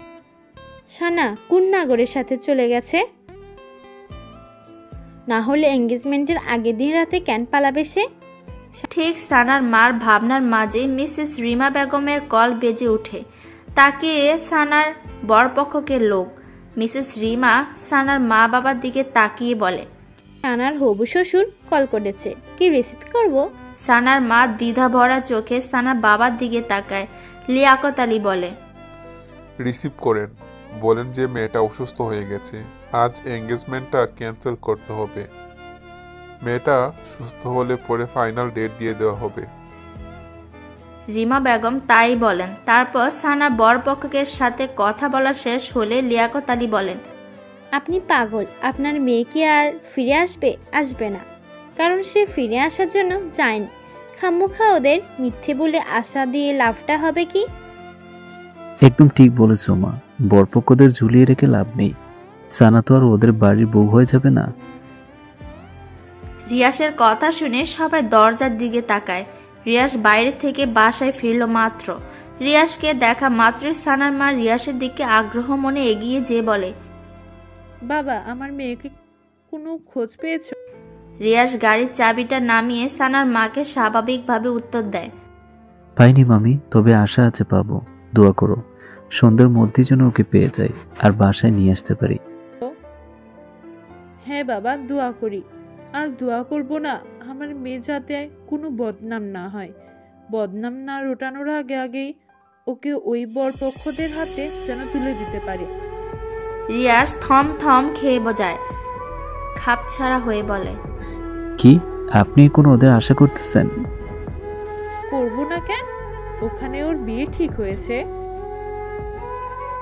সানা কোন নাগরের সাথে চলে গেছে? না হলে এঙ্গেজমেন্টের আগের দিন রাতে কেন পালাবে সে? ঠিক সানার মার ভাবনার মাঝে মিসেস রিমা বেগমের কল বেজে ওঠে। তাকে সানার বরপক্ষকে লোক। মিসেস রিমা সানার মা বাবার দিকে তাকিয়ে বলে, সানার হবু শ্বশুর কল করেছে, কি রেসিপি করব? সানার মা দ্বিধা ভরা চোখে সানার বাবার দিকে তাকায়। লিয়াকত আলী বলে, রিসিভ করেন, বলেন যে মেয়েটা অসুস্থ হয়ে গেছে, আজ এঙ্গেজমেন্টটা ক্যান্সেল করতে হবে। মেয়েটা সুস্থ হলে পরে ফাইনাল ডেট দিয়ে দেওয়া হবে। রিমা বেগম তাই বলেন। তারপর সানার বরপক্ষের সাথে কথা বলা শেষ হলে লিয়াকত আলী বলেন, আপনি পাগল, আপনার মেয়ে কি আর ফিরে আসবে না, কারণ সে ফিরে আসার জন্য যায়নি। খামোখা ওদের মিথ্যে বলে আশা দিয়ে লাভটা হবে কি? একদম ঠিক বলেছো মা, বরপক্ষদের ঝুলিয়ে রেখে লাভ নেই। সানা তো আর ওদের বাড়ির বউ হয়ে যাবে না। রিয়াসের কথা শুনে সবাই দরজার দিকে তাকায়। রিয়াস বাইরে থেকে বাসায় ফিরল মাত্র। রিয়াসকে দেখা মাত্রই সানার মা রিয়াসের দিকে আগ্রহ মনে এগিয়ে যেয়ে বলে, বাবা, আমার মেয়েকে কোনো খোঁজ পেয়েছো? রিয়াস গাড়ির চাবিটা নামিয়ে সানার মাকে স্বাভাবিকভাবে উত্তর দেয়, পাইনি মামি, তবে আশা আছে পাবো। দোয়া করো সন্ধ্যার মধ্যে যেন ওকে পেয়ে যাই আর বাসায় নিয়ে আসতে পারি। হ্যাঁ বাবা, দোয়া করি। আর দোয়া করব না আমার মেয়ে যাতে কোনো বদনাম না হয়। বদনাম না রোটানোর আগেই ওকে ওই বরপক্ষদের হাতে যেন তুলে দিতে পারে। রিয়াস থম খেয়ে বোঝায়, খাপছাড়া হয়ে বলে, কি আপনি কোনো ওদের আশা করতেছেন? করব না কেন? ওখানে ওর বিয়ে ঠিক হয়েছে।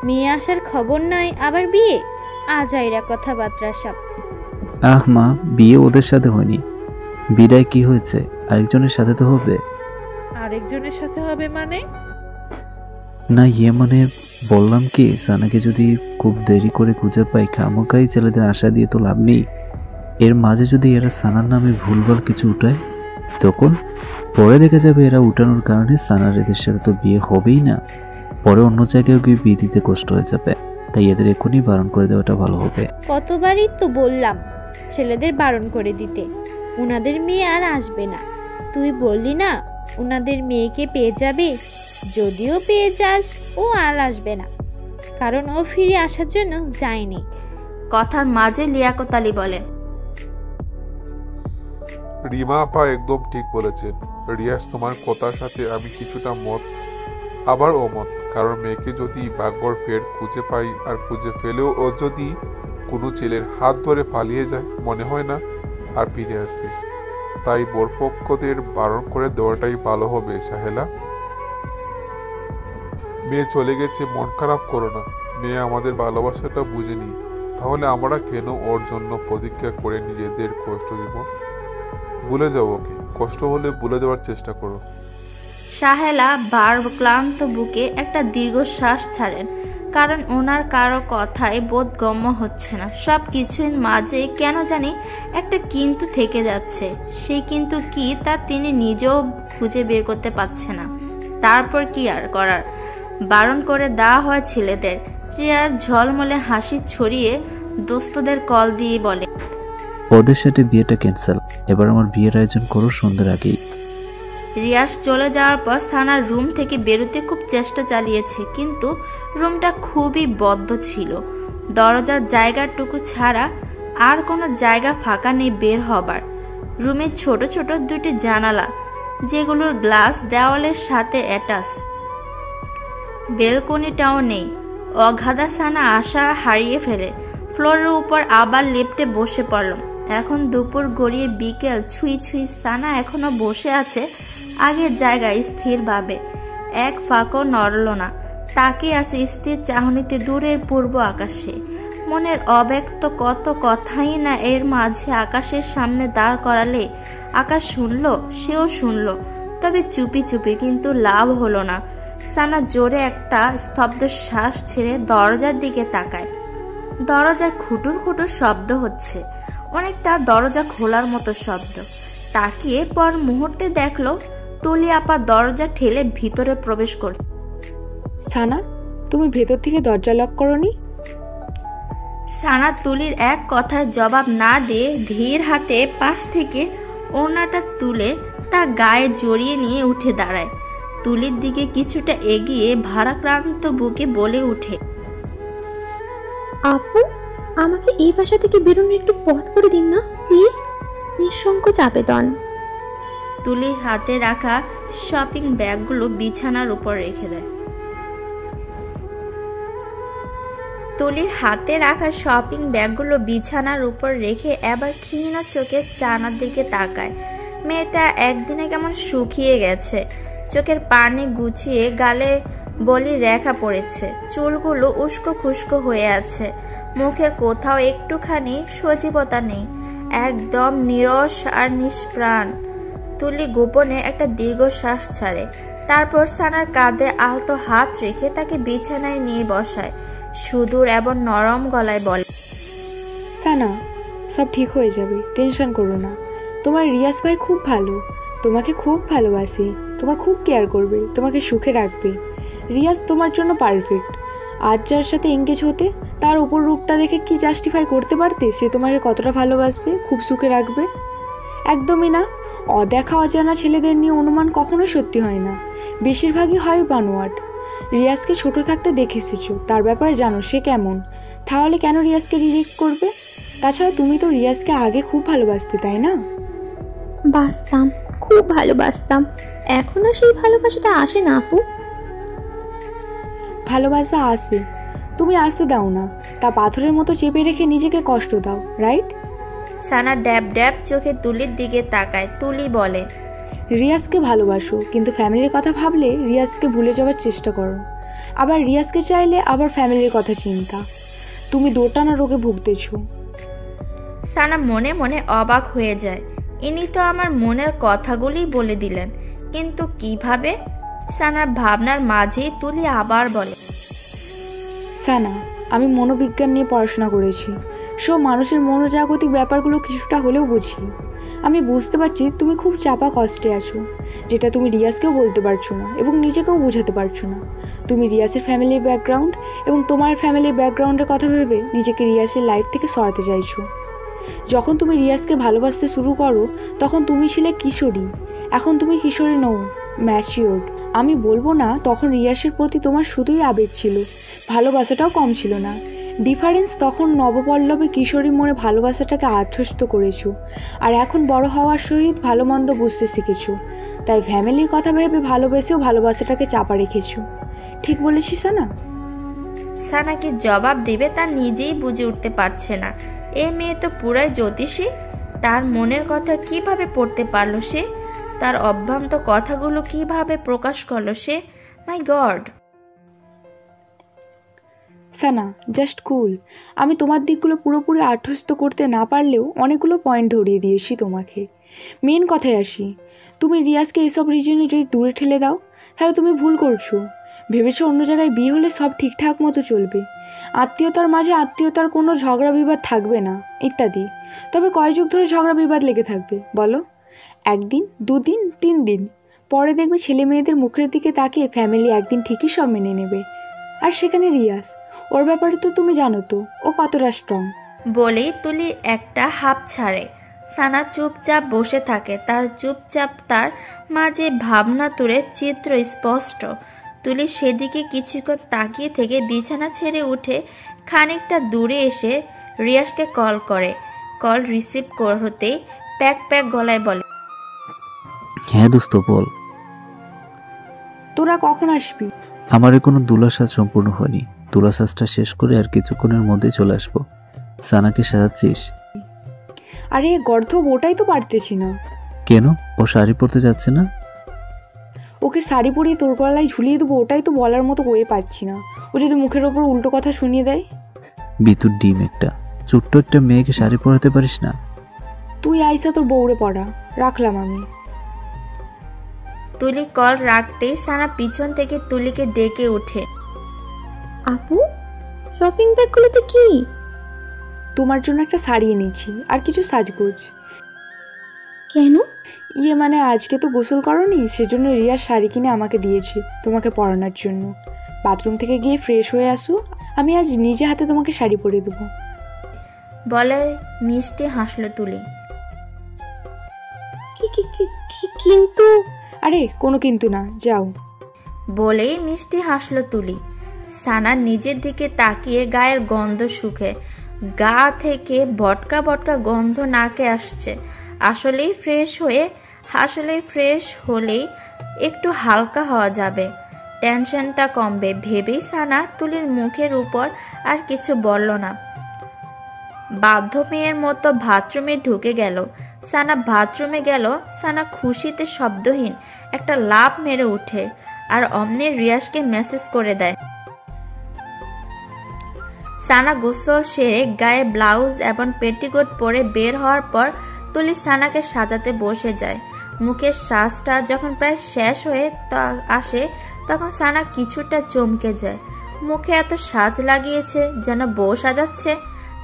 মেয়ে আসার খবর নাই, আবার বিয়ে? আজাইরা কথাবার্তা সব। আহ মা, বিয়ে ওদের সাথে হয়নি। বিদায় কি হয়েছে? আরেকজনের সাথে তো হবে। আরেকজনের সাথে হবে মানে? না মানে বললাম কি, সানাকে যদি খুব দেরি করে খুঁজে পাই, খামোখাই ছেলেদের আশা দিয়ে তো লাভ নেই। এর মাঝে যদি এরা সানার নামে ভুলভাল কিছু উঠায়, তখন পরে দেখা যাবে এরা উঠানোর কারণে সানার এদের সাথে তো বিয়ে হবেই না। পরে অন্য জায়গায় গিয়ে বিয়ে দিতে কষ্ট হয়ে যাবে। তাই এদের এখনই বারণ করে দেওয়াটা ভালো হবে। কতবারই তো বললাম ছেলেদের বারণ করে দিতে, ওনাদের মেয়ে আর আসবে না। তুই বললি না ওনাদের মেয়েকে পেয়ে যাবে, যদিও পেয়ে যাস ও আর আসবে না, কারণ ও ফিরে আসার জন্য যায়নি। কথার মাঝে লিয়াকত আলী বলে, রিমা আপা একদম ঠিক বলেছেন। রিয়াজ, তোমার কথার সাথে আমি কিছুটা মত আবার অমত। কারণ মেয়েকে যদি ভাগ্যর ফের খুঁজে পাই আর খুঁজে ফেলেও ও যদি কোনো ছেলের হাত ধরে পালিয়ে যায় মনে হয় না আর ফিরে আসবে। তাই বরপক্ষদের বারণ করে দেওয়াটাই ভালো হবে সাহেলা। মেয়ে চলে গেছে, মন খারাপ করো না। মেয়ে আমাদের ভালোবাসাটা বুঝেনি, তাহলে আমরা কেন ওর জন্য প্রতীক্ষা করে নিজেদের কষ্ট দিব? ভুলে যাও ওকে, কষ্ট হলে ভুলে যাওয়ার চেষ্টা করো। সাহেলা বার ক্লান্ত বুকে একটা দীর্ঘশ্বাস ছাড়েন, কারণ ওনার কারো কথাই বোধগম্য হচ্ছে না। সব কিছুর মাঝে কেন জানি একটা কিন্তু থেকে যাচ্ছে। সেই কিন্তু কি তা তিনি নিজেও খুঁজে বের করতে পারছে না। তারপর কি আর করার, বারণ করে দেওয়া হয় ছেলেদের। রিয়াজ ঝলমলে হাসি ছড়িয়ে দোস্তদের কল দিয়ে বলে, ওদের সাথে বিয়েটা ক্যান্সেল, এবার আমার বিয়ের আয়োজন করো সন্ধ্যার আগেই। রিয়াজ চলে যাওয়ার পর থানার রুম থেকে বেরোতে খুব চেষ্টা চালিয়েছে, কিন্তু রুমটা খুবই বদ্ধ ছিল। দরজার জায়গাটুকু ছাড়া আর কোনো জায়গা ফাঁকা নেই বের হবার। রুমে ছোট ছোট দুটি জানালা, যেগুলোর গ্লাস দেওয়ালের সাথে অ্যাটাচ। বেলকনিটাও নেই। অগাধা সানা আশা হারিয়ে ফেলে ফ্লোরের উপর আবার লিফটে বসে পড়লাম। এখন দুপুর গড়িয়ে বিকেল ছুঁই ছুঁই। সানা এখনো বসে আছে আগের জায়গায় স্থিরভাবে, এক ফাঁকও নড়ল না। তাকিয়ে আছে স্থির চাহনিতে দূরের পূর্ব আকাশে। মনের অব্যক্ত কত কথাই না এর মাঝে আকাশের সামনে দাঁড় করালে আকাশ শুনল, সেও শুনল, তবে চুপি চুপি। কিন্তু লাভ হলো না। সানা জোরে একটা স্তব্ধ শ্বাস ছেড়ে দরজার দিকে তাকায়। দরজায় খুটুর খুটুর শব্দ হচ্ছে, অনেকটা দরজা খোলার মতো শব্দ। তাকিয়ে পর মুহূর্তে দেখলো তুলি আপা দরজা ঠেলে ভিতরে প্রবেশ করছে। সানা, তুমি ভেতর থেকে দরজা লক করনি? সানা তুলির এক কথায় জবাব না দিয়ে ধীর হাতে পাশ থেকে ওড়নাটা তুলে তা গায়ে জড়িয়ে নিয়ে উঠে দাঁড়ায়। তুলির দিকে কিছুটা এগিয়ে ভারাক্রান্ত বুকে বলে ওঠে, আপু, আমাকে এই বাসা থেকে বেরোনোর একটু পথ করে দিন না প্লিজ, নিঃসংকোচ আবেদন। তুলি হাতে রাখা শপিং ব্যাগগুলো বিছানার উপর রেখে দেয়। তুলির হাতে রাখা শপিং ব্যাগগুলো বিছানার উপর রেখে এবার ক্ষীণ চোখে চানার দিকে তাকায়। মেয়েটা একদিনে কেমন শুকিয়ে গেছে। চোখের পানি গুছিয়ে গালে বলি রেখা পড়েছে, চুলগুলো উস্কো খুস্কো হয়ে আছে। মুখের কোথাও একটুখানি সজীবতা নেই, একদম নীরস আর নিষ্প্রাণ। তুলি গোপনে একটা দীর্ঘশ্বাস ছাড়ে, তারপর সানার কাঁধে আলতো হাত রেখে তাকে বিছানায় নিয়ে বসায়। সুদূর এবং নরম গলায় বলে, সানা, সব ঠিক হয়ে যাবে, টেনশন করো না। তোমার রিয়াজ ভাই খুব ভালো, তোমাকে খুব ভালোবাসে, তোমার খুব কেয়ার করবে, তোমাকে সুখে রাখবে। রিয়াজ তোমার জন্য পারফেক্ট। আজ যার সাথে এঙ্গেজ হতে, তার উপর রূপটা দেখে কি জাস্টিফাই করতে পারতে সে তোমাকে কতটা ভালোবাসবে, খুব সুখে রাখবে? একদমই না। অদেখা অজানা ছেলেদের নিয়ে অনুমান কখনোই সত্যি হয় না, বেশিরভাগই হয় বানোয়াট। রিয়াজকে ছোট থাকতে দেখে এসেছো, তার ব্যাপারে জানো সে কেমন, তাহলে কেন রিয়াজকে রিজেক্ট করবে? তাছাড়া তুমি তো রিয়াজকে আগে খুব ভালোবাসতে, তাই না? বাসতাম, খুব ভালোবাসতাম। এখন আর সেই ভালোবাসাটা আসে না আপু। ভালোবাসা আসে, তুমি আসতে দাও না, তা পাথরের মতো চেপে রেখে নিজেকে কষ্ট দাও, রাইট? সানা ড্যাব ড্যাব চোখে তুলির দিকে তাকায়। তুলি বলে, রিয়াজকে ভালোবাসো, কিন্তু ফ্যামিলির কথা ভাবলে রিয়াজকে ভুলে যাওয়ার চেষ্টা করো। আবার রিয়াজকে চাইলে আবার ফ্যামিলির কথা চিন্তা। তুমি দোটানা রোগে ভুগতেছো। সানা মনে মনে অবাক হয়ে যায়। ইনি তো আমার মনের কথাগুলি বলে দিলেন, কিন্তু কিভাবে? সানার ভাবনার মাঝেই তুলি আবার বলে, সানা, আমি মনোবিজ্ঞান নিয়ে পড়াশোনা করেছি, মানুষের মনোজাগতিক ব্যাপারগুলো কিছুটা হলেও বুঝি। আমি বুঝতে পারছি তুমি খুব চাপা কষ্টে আছো, যেটা তুমি রিয়াজকেও বলতে পারছো না এবং নিজেকেও বোঝাতে পারছো না। তুমি রিয়াজের ফ্যামিলির ব্যাকগ্রাউন্ড এবং তোমার ফ্যামিলির ব্যাকগ্রাউন্ডের কথা ভেবে নিজেকে রিয়াজের লাইফ থেকে সরাতে চাইছো। যখন তুমি রিয়াজকে ভালোবাসতে শুরু করো তখন তুমি ছিলে কিশোরী, এখন তুমি কিশোরী নও, ম্যাচিওর্ড। আমি বলবো না তখন রিয়াজের প্রতি তোমার শুধুই আবেগ ছিল, ভালোবাসাটাও কম ছিল না। ডিফারেন্স, তখন নবপল্লবে কিশোরী মনে ভালোবাসাটাকে আত্মস্থ করেছো, আর এখন বড় হওয়ার সহিত ভালো মন্দ বুঝতে শিখেছো। তাই ফ্যামিলির কথা ভেবে ভালোবেসেও ভালোবাসাটাকে চাপা রেখেছো। ঠিক বলেছিস না? সানা কি জবাব দিবে তা নিজেই বুঝে উঠতে পারছে না। এই মেয়ে তো পুরাই জ্যোতিষী। তার মনের কথা কিভাবে পড়তে পারলো সে? তার অভ্রান্ত কথাগুলো কিভাবে প্রকাশ করলো সে? মাই গড। সানা, জাস্ট কুল। আমি তোমার দিকগুলো পুরোপুরি আত্মস্থ করতে না পারলেও অনেকগুলো পয়েন্ট ধরিয়ে দিয়েছি তোমাকে। মেন কথায় আসি, তুমি রিয়াজকে এইসব রিজনে যদি দূরে ঠেলে দাও তাহলে তুমি ভুল করছো। ভেবেছো অন্য জায়গায় বিয়ে হলে সব ঠিকঠাক মতো চলবে, আত্মীয়তার মাঝে আত্মীয়তার কোনো ঝগড়া বিবাদ থাকবে না ইত্যাদি। তবে কয় যুগ ধরে ঝগড়া বিবাদ লেগে থাকবে বলো? 1 দিন, 2 দিন, 3 দিন পরে দেখবে ছেলে মেয়েদের মুখের দিকে তাকিয়ে ফ্যামিলি একদিন ঠিকই সব মেনে নেবে। আর সেখানে রিয়াজ, ওর ব্যাপারে তো তুমি জানো তো ও কতটা স্ট্রং। বলেই তুলি একটা হাঁপ ছাড়ে। সানা চুপচাপ বসে থাকে। তার চুপচাপ তার মাঝে ভাবনা তুলে চিত্র স্পষ্ট। তুলি সেদিকে কিছুক্ষণ তাকিয়ে থেকে বিছানা ছেড়ে উঠে খানিকটা দূরে এসে রিয়াজকে কল করে। কল রিসিভ হতেই প্যাক প্যাক গলায় বলে, হ্যাঁ দোস্ত বল। তোরা কখন আসবি? আমার কোনো দুলাসাজ সম্পূর্ণ হয়নি। দুলাসাজটা শেষ করে আর কিছুক্ষণের মধ্যে চলে আসবো। সানাকে সাজাচ্ছিস? আরে গর্ধব, ওটাই তো পারতেছি না। কেন? ও শাড়ি পরতে যাচ্ছে না? ওকে শাড়ি পরিয়ে তোর গলায় ঝুলিয়ে দেবো, ওটাই তো বলার মতো হয়ে পাচ্ছি না। ও যদি মুখের ওপর উল্টো কথা শুনিয়ে দেয়? বিতুর ডিম একটা, ছোট্ট একটা মেয়েকে শাড়ি পরাতে পারিস না? তুই আইসা তোর বউরে পড়া। রাখলাম আমি। তুলি কল রাখতেই সানা পিছন থেকে তুলিকে ডেকে ওঠে। আপু, শপিং ব্যাগগুলোতে কি? তোমার জন্য একটা শাড়ি এনেছি আর কিছু সাজগোজ। কেন? মানে আজকে তো গোসল করনি, সেজন্য রিয়ার শাড়ি কিনে আমাকে দিয়েছে তোমাকে পরানোর জন্য। বাথরুম থেকে গিয়ে ফ্রেশ হয়ে আসো, আমি আজ নিজে হাতে তোমাকে শাড়ি পরিয়ে দেবো। বলে মিষ্টি হাসলো তুলি। কিন্তু আরে কোনো কিন্তু না, যাও। বলেই মিষ্টি হাসলো তুলি। সানা নিজের দিকে তাকিয়ে গায়ের গন্ধ শুকে। গা থেকে বটকা বটকা গন্ধ নাকে আসছে। আসলেই ফ্রেশ হলেই একটু হালকা হওয়া যাবে, টেনশনটা কমবে ভেবেই সানা তুলির মুখের উপর আর কিছু বলল না। বাধ্য মেয়ের মতো বাথরুমে ঢুকে গেল। সানা খুশিতে শব্দহীন একটা লাফ মেরে উঠে আর অমনি রিয়াজকে মেসেজ করে দেয়। সানা গোসল সেরে গায়ে ব্লাউজ এবং পেটিকোট পরে বের হওয়ার পর তুলি সানাকে সাজাতে বসে যায়। মুখের সাজটা যখন প্রায় শেষ হয়ে আসে তখন সানা কিছুটা চমকে যায়। মুখে এত সাজ লাগিয়েছে যেন বউ সাজাচ্ছে।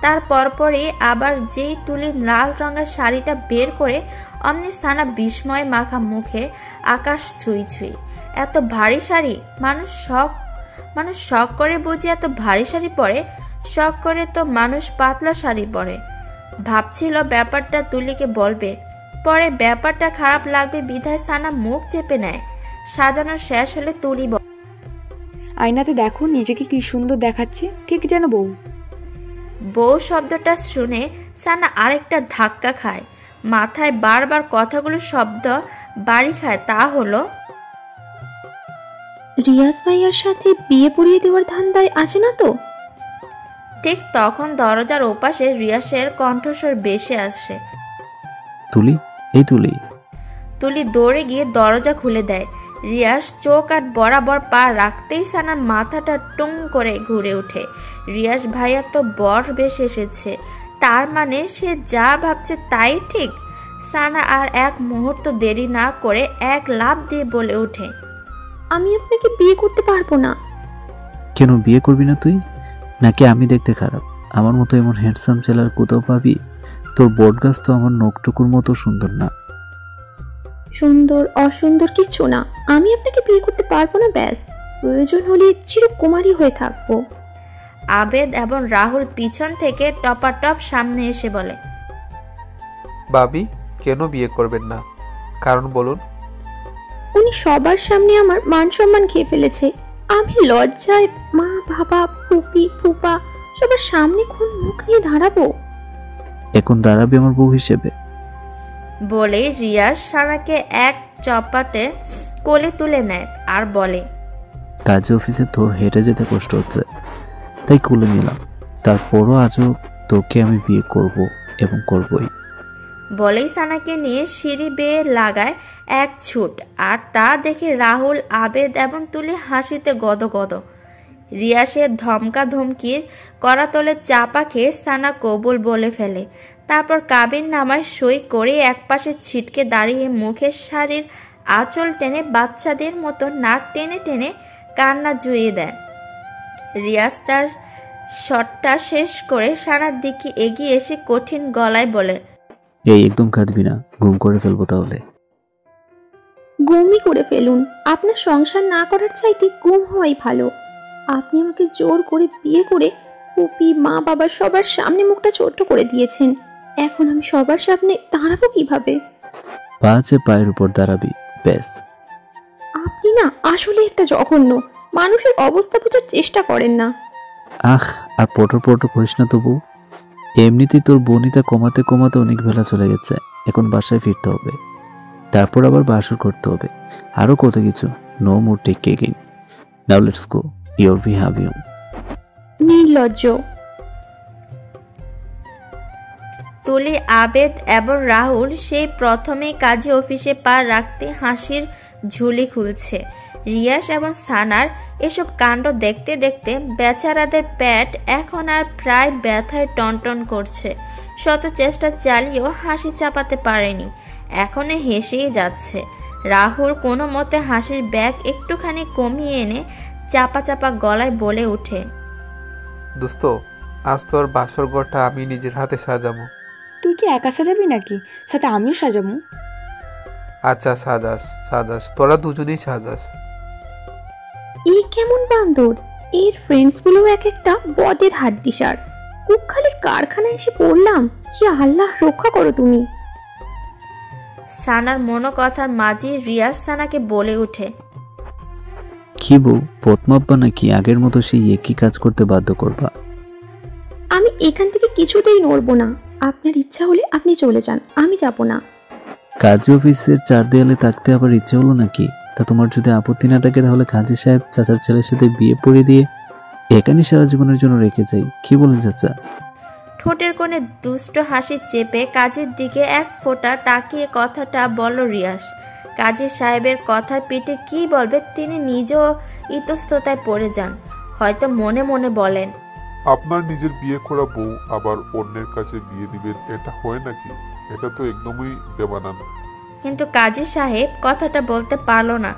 তার পরপরই আবার যেই তুলি লাল রঙের শাড়িটা বের করে অমনি সানা বিস্ময় মাখা মুখে আকাশ ছুঁই ছুঁই। এত ভারী শাড়ি! মানুষ শখ করে বুঝি এত ভারী শাড়ি পরে? শখ করে তো মানুষ পাতলা শাড়ি পরে। ভাবছিল ব্যাপারটা তুলিকে বলবে, পরে ব্যাপারটা খারাপ লাগবে বিধায় সানা মুখ চেপে নেয়। সাজানো শেষ হলে তুলি আয়নাতে দেখো নিজেকে কি সুন্দর দেখাচ্ছে, ঠিক যেন বউ। বউ শব্দটা শুনে সানা আরেকটা ধাক্কা খায়। মাথায় বারবার কথাগুলো শব্দ বাড়ি খায়। তা হলো, রিয়াজ ভাইয়ার সাথে বিয়ে পড়িয়ে দেওয়ার ধান্দায় আছে না তো? ঠিক তখন দরজার ওপাশে রিয়াসের কণ্ঠস্বর ভেসে আসে। তুলি, এই তুলি। তুলি দৌড়ে গিয়ে দরজা খুলে দেয়। রিয়াস চোখ আর বরাবর পা রাখতেই সানার মাথাটা টুং করে ঘুরে ওঠে। রিয়াস ভাইয়া তো বর বেশ এসেছে, তার মানে সে যা ভাবছে তাই ঠিক। সানা আর এক মুহূর্ত দেরি না করে এক লাফ দিয়ে বলে ওঠে, আমি আপনাকে বিয়ে করতে পারবো না। কেন বিয়ে করবি না তুই? নাকি আমি দেখতে খারাপ? আমার মতো এমন হ্যান্ডসাম ছেলের কোথাও পাবি? তোর বটগাছ তো আমার নখটুকুর মতো সুন্দর না। সুন্দর অসুন্দর কিছু না, আমি আপনাকে বিয়ে করতে পারবো না। ব্যাস, প্রয়োজন হলে চিরকুমারী হয়ে থাকবো। আবেদ এবং রাহুল পিছন থেকে টপাটপ সামনে এসে বলে, ভাবি কেন বিয়ে করবেন না? কারণ বলুন। উনি সবার সামনে আমার মান সম্মান খেয়ে ফেলেছে। আমি লজ্জায় মা বাবা ফুপি ফুপা সবার সামনে কোন মুখ নিয়ে দাঁড়াবো? এখন দাঁড়াবি আমার বউ হিসেবে। বলে রিয়াজ সানাকে এক চপাটে কোলে তুলে নেয় আর বলে, কাজে অফিসে তোর হেঁটে যেতে কষ্ট হচ্ছে, তাই কোলে নিলাম। তারপরও আজও তোকে আমি বিয়ে করব এবং করবই। বলেই সানাকে নিয়ে সিঁড়ি বেয়ে লাগায় এক ছুট, আর তা দেখে রাহুল, আবেদ এবং তুলি হাসিতে গদগদ। রিয়াসের ধমকা ধমকির করাতলে চাপা খেয়ে সানা কবুল বলে ফেলে। তারপর কাবিন নামায় সই করে একপাশে ছিটকে দাঁড়িয়ে মুখের শাড়ির আঁচল টেনে বাচ্চাদের মতো নাক টেনে টেনে কান্না জুড়িয়ে দেয়। রিয়াজ তার শটটা শেষ করে সানার দিকে এগিয়ে এসে কঠিন গলায় বলে, এই একদম কাঁদবি না, ঘুম করে ফেলবো তাহলে। গুমই করে ফেলুন, আপনার সংসার না করার চাইতে গুম হওয়াই ভালো। আপনি আমাকে জোর করে বিয়ে করে পুপি, মা, বাবা সবার সামনে মুখটা ছোট্ট করে দিয়েছেন। এখন আমি সবার সামনে দাঁড়াবো কিভাবে? পা আছে পায়ের উপর দাঁড়াবি, ব্যাস। আপনি না আসলে একটা জঘন্য, মানুষের অবস্থা বোঝার চেষ্টা করেন না। আহ, আর পটর পটর করিস না তবু। এমনিতেই তোর বনিতা কমাতে কমাতে অনেক বেলা চলে গেছে, এখন বাসায় ফিরতে হবে, তারপর আবার বাসর করতে হবে, আরো কত কিছু। নো মোর টেক কেকিং, now let's go, your we have you. নির্লজ্জ। তুলি, আবেদ এবং রাহুল সেই প্রথমেই কাজে অফিসে পা রাখতে হাসির ঝুলি খুলছে। রিয়াস এবং সানার এসব কাণ্ড দেখতে দেখতে বেচারাদের পেট এখন আর প্রায় ব্যথায় টনটন করছে। শত চেষ্টা চালিয়েও হাসি চাপাতে পারেনি, এখনো হেসেই যাচ্ছে। রাহুল কোনো মতে হাসির ব্যাগ একটুখানি কমিয়ে এনে চাপা চাপা গলায় বলে ওঠে, দোস্ত, আজ তোর বাসর ঘরটা আমি নিজের হাতে সাজাবো। তুই কি একা সাজাবি নাকি? সাথে আমিও সাজাবো। আচ্ছা, সাজাস সাজাস, তোরা দুজনেই সাজাস। এই কেমন বান্দর! এর ফ্রেন্ডস গুলো এক একটা বদের হাড্ডিসার। কুকখালি কারখানায় এসে পড়লাম। কি আল্লাহ রক্ষা করো তুমি। সানার মনোকথার মাঝে রিয়াজ সানাকে বলে ওঠে, কি বউ, পথমাপ্পা নাকি আগের মতো সেই একই কাজ করতে বাধ্য করবা? আমি এখান থেকে কিছুতেই নড়বো না। আপনার ইচ্ছা হলে আপনি চলে যান, আমি যাব না। কাজী অফিসের চার দেয়ালে থাকতে আবার ইচ্ছে হলো নাকি? তা তোমার যদি আপত্তি না থাকে তাহলে কাজী সাহেব চাচার ছেলের সাথে বিয়ে পড়িয়ে দিয়ে এখানে সারা জীবনের জন্য রেখে যাই, কি বলেন চাচা? ঠোঁটের কোণে দুষ্ট হাসি চেপে কাজের দিকে এক ফোঁটা তাকিয়ে কথাটা বলল রিয়াস। কাজী সাহেবের কথার পিঠে কি বলবে তিনি নিজেও ইতস্ততায় পড়ে যান। হয়তো মনে মনে বলেন, আপনার নিজের বিয়ে করা বউ আবার অন্যের কাছে বিয়ে দিবেন, এটা হয় নাকি? এটা তো একদমই বেমানান। কিন্তু কাজী সাহেব কথাটা বলতে পারল না,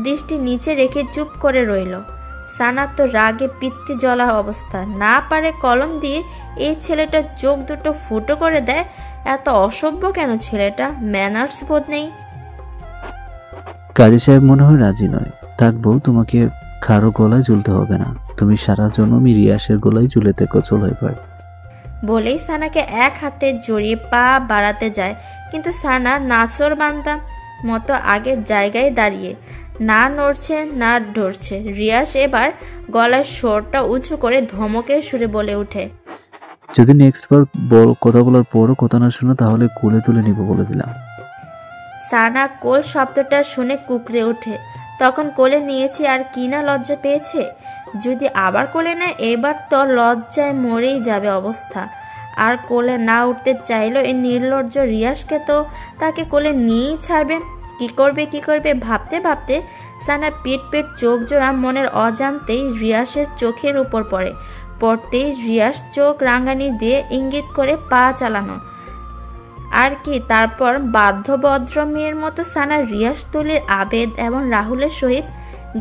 দৃষ্টি নিচে রেখে চুপ করে রইল। সানার তো রাগে পিত্তি জ্বলা অবস্থা, না পারে কলম দিয়ে এই ছেলেটার চোখ দুটো ফুটো করে দেয়। এত অসভ্য কেন ছেলেটা? ম্যানার্স বোধ নেই। কাজী সাহেব মনে হয় রাজি নয়। থাকবো, তোমাকে কারো গলায় ঝুলতে হবে না, তুমি সারা জন্মই রিয়াসের গলায় ঝুলে থেকো, চলো এবার। বলেই সানাকে এক হাতে জড়িয়ে পা বাড়াতে যায়, কিন্তু সানা নাচর বান্দা মতো আগের জায়গায় দাঁড়িয়ে, না নড়ছে না ধরছে। রিয়াস এবার গলার স্বরটা উঁচু করে ধমকের সুরে বলে ওঠে, যদি নেক্সট বার কথা বলার পরও কথা না শোনো তাহলে কোলে তুলে নিব বলে দিলাম। সানা কোল শব্দটা শুনে কুকড়ে ওঠে। তখন কোলে নিয়েছে আর কিনা লজ্জা পেয়েছে। যদি আবার কোলে নেয় এবার তো লজ্জায় মরেই যাবে অবস্থা। আর কোলে না উঠতে চাইলো এই নির্লজ্জ রিয়াসকে তো তাকে কোলে নিয়েই ছাড়বে। কি করবে ভাবতে ভাবতে সানার পিট চোখ জোড়া মনের অজান্তেই রিয়াসের চোখের উপর পড়ে। পড়তেই রিয়াস চোখ রাঙানি দিয়ে ইঙ্গিত করে পা চালানো। আর কি তারপর বাধ্যবদ্র মেয়ের মতো সানা রিয়াস, তুলির, আবেদ এবং রাহুলের সহিত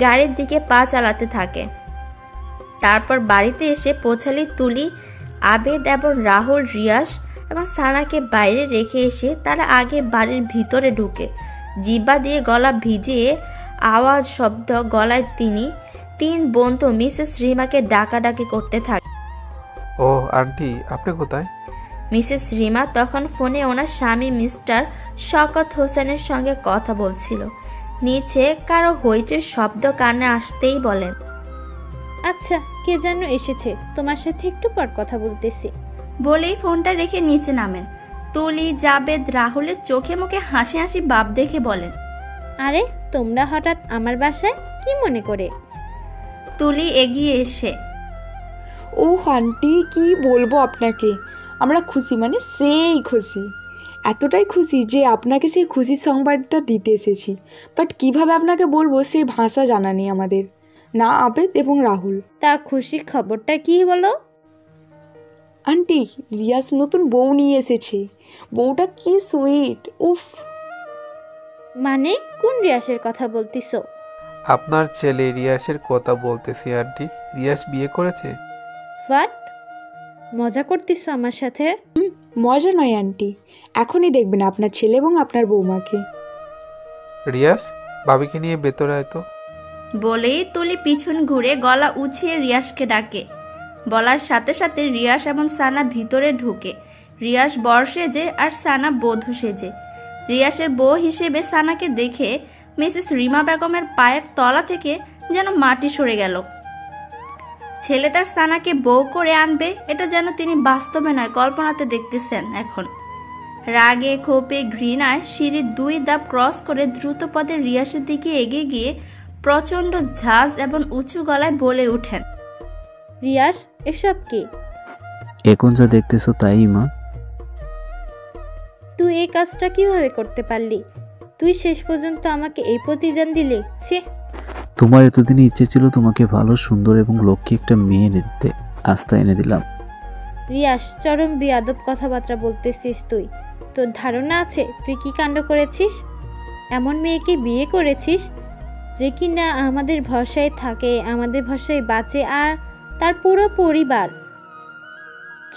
গাড়ির দিকে পা চালাতে থাকে। তারপর বাড়িতে এসে পৌঁছালি তুলি, আবেদ এবং রাহুল রিয়াস এবং সানাকে বাইরে রেখে এসে তারা আগে বাড়ির ভিতরে ঢুকে জিব্বা দিয়ে গলা ভিজিয়ে আওয়াজ শব্দ গলায় তিন বন্ধু মিসেস রিমাকে ডাকাডাকি করতে থাকে। ও আন্টি, আপনি কোথায়? মিসেস রিমা তখন ফোনে ওনার স্বামী মিস্টার শওকত হোসেনের সঙ্গে কথা বলছিল। নিচে কারো হইচই শব্দ কানে আসতেই বলেন, আচ্ছা, কে যেন এসেছে, তোমার সাথে একটু পর কথা বলতেছি। বলেই ফোনটা রেখে নিচে নামেন। তুলি, জাবেদ, রাহুলের চোখে মুখে হাসি হাসি ভাব দেখে বলেন, আরে তোমরা হঠাৎ আমার বাসায় কি মনে করে? তুলি এগিয়ে এসে, ও আন্টি কি বলবো আপনাকে, আমরা খুশি মানে সেই খুশি, এতটাই খুশি যে আপনাকে সেই খুশির সংবাদটা দিতে এসেছি। বাট কিভাবে আপনাকে বলবো সেই ভাষা জানা নেই আমাদের, না আবেদ এবং রাহুল। তা খুশির খবরটা কি বলো? আন্টি রিয়াজ নতুন বউ নিয়ে এসেছে, বউটা কি সুইট, উফ। মানে কোন রিয়াসের কথা বলতিছো? আপনার ছেলে রিয়াসের কথা বলতেছি আন্টি। রিয়াস বিয়ে করেছে। হোয়াট? মজা করতিছো আমার সাথে? মজা নয় আন্টি, এখনই দেখবেন আপনার ছেলে এবং আপনার বৌমাকে। রিয়াস, ভাবিকে নিয়ে ভেতরে আয় তো। বলেই তুলি পিছন ঘুরে গলা উঁচিয়ে রিয়াসকে ডাকে। বলার সাথে সাথে রিয়াস এবং সানা ভিতরে ঢুকে। রিয়াস বর সেজে আর সানা বধূ সেজে। রিয়াসের বউ হিসেবে সানাকে দেখে মিসেস রিমা বেগমের পায়ের তলা থেকে যেন মাটি সরে গেল। ছেলে তার সানাকে বউ করে আনবে, এটা যেন তিনি বাস্তবে নয় কল্পনাতে দেখতেছেন এখন। রাগে ক্ষোভে ঘৃণায় সিঁড়ির 2 ধাপ ক্রস করে দ্রুত পদে রিয়াসের দিকে এগিয়ে গিয়ে প্রচন্ড ঝাঁজ এবং উঁচু গলায় বলে উঠেন, রিয়াস এসব কি? এখন যা দেখতেছো তাই মা। তুই এই কাজটা কিভাবে করতে পারলি? তুই শেষ পর্যন্ত আমাকে এই প্রতিদান দিলে? ছি। তোমার এতদিন ইচ্ছে ছিল তোমাকে ভালো সুন্দর এবং লক্ষ্মী একটা মেয়ে এনে দিতে, আস্থা এনে দিলাম। রিয়াস চরম বেয়াদব কথাবার্তা বলতেছিস তুই। তোর ধারণা আছে তুই কি কাণ্ড করেছিস? এমন মেয়েকে বিয়ে করেছিস যে কিনা আমাদের ভরসায় থাকে, আমাদের ভরসায় বাঁচে, আর তার পুরো পরিবার।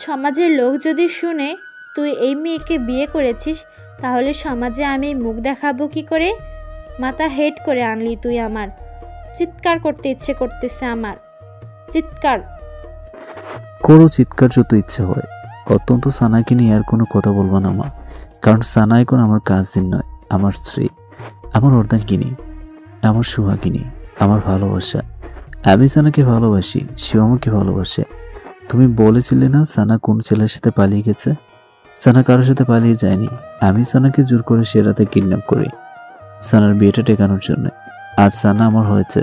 সমাজের লোক যদি শুনে তুই এই মেয়েকে বিয়ে করেছিস, তাহলে সমাজে আমি মুখ দেখাবো কি করে? মাথা হেড করে আনলি তুই আমার। চিৎকার করতে ইচ্ছে করতেছে আমার, চিৎকার করো, চিৎকার যত ইচ্ছে হয়। অত্যন্ত সানাকে নিয়ে আর কোনো কথা বলবো না মা, কারণ সানা এখন আমার কাজিন নয়, আমার স্ত্রী, আমার অর্ধাঙ্গিনী, আমার সুহাগিনী, আমার ভালোবাসা। আমি সানাকে ভালোবাসি, সেও আমাকে ভালোবাসে। তুমি বলেছিলে না সানা কোন ছেলের সাথে পালিয়ে গেছে? সানা কারোর সাথে পালিয়ে যায়নি। আমি সানাকে জোর করে সে রাতে কিডন্যাপ করি সানার বিয়েটা টেকানোর জন্য। আজ সানা আমার হয়েছে।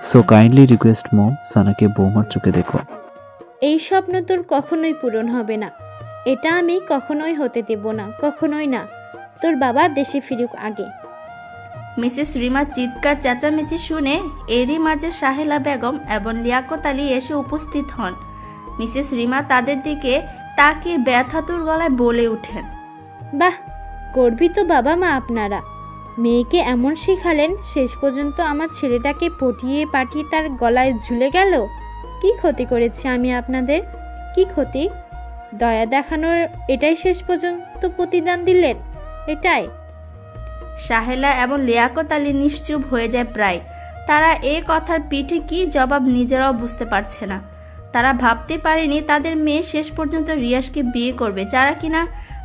সো কাইন্ডলি রিকোয়েস্ট মম, সানাকে বৌমার চোখে দেখো। এই স্বপ্ন তোর কখনোই পূরণ হবে না, এটা আমি কখনোই হতে দেব না, কখনোই না। তোর বাবা দেশে ফিরুক আগে। মিসেস রিমার চিৎকার চেঁচামেচি শুনে এরই মাঝে সাহেলা বেগম এবং লিয়াকত আলী এসে উপস্থিত হন। মিসেস রিমা তাদের দিকে তাকিয়ে ব্যথাতুর গলায় বলে উঠেন, বাহ, গর্বিত বাবা মা আপনারা। মেয়েকে এমন শেখালেন, শেষ পর্যন্ত আমার ছেলেটাকে পটিয়ে পাঠিয়ে তার গলায় ঝুলে গেল। কি ক্ষতি করেছি আমি আপনাদের? কি ক্ষতি? দয়া দেখানোর এটাই শেষ পর্যন্ত প্রতিদান দিলেন? এটাই? সাহেলা এবং লিয়াকত আলী নিশ্চুপ হয়ে যায় প্রায়। তারা এই কথার পিঠে কি জবাব নিজেরাও বুঝতে পারছে না। তারা ভাবতে পারেনি তাদের মেয়ে শেষ পর্যন্ত রিয়াসকে বিয়ে করবে, যারা কিনা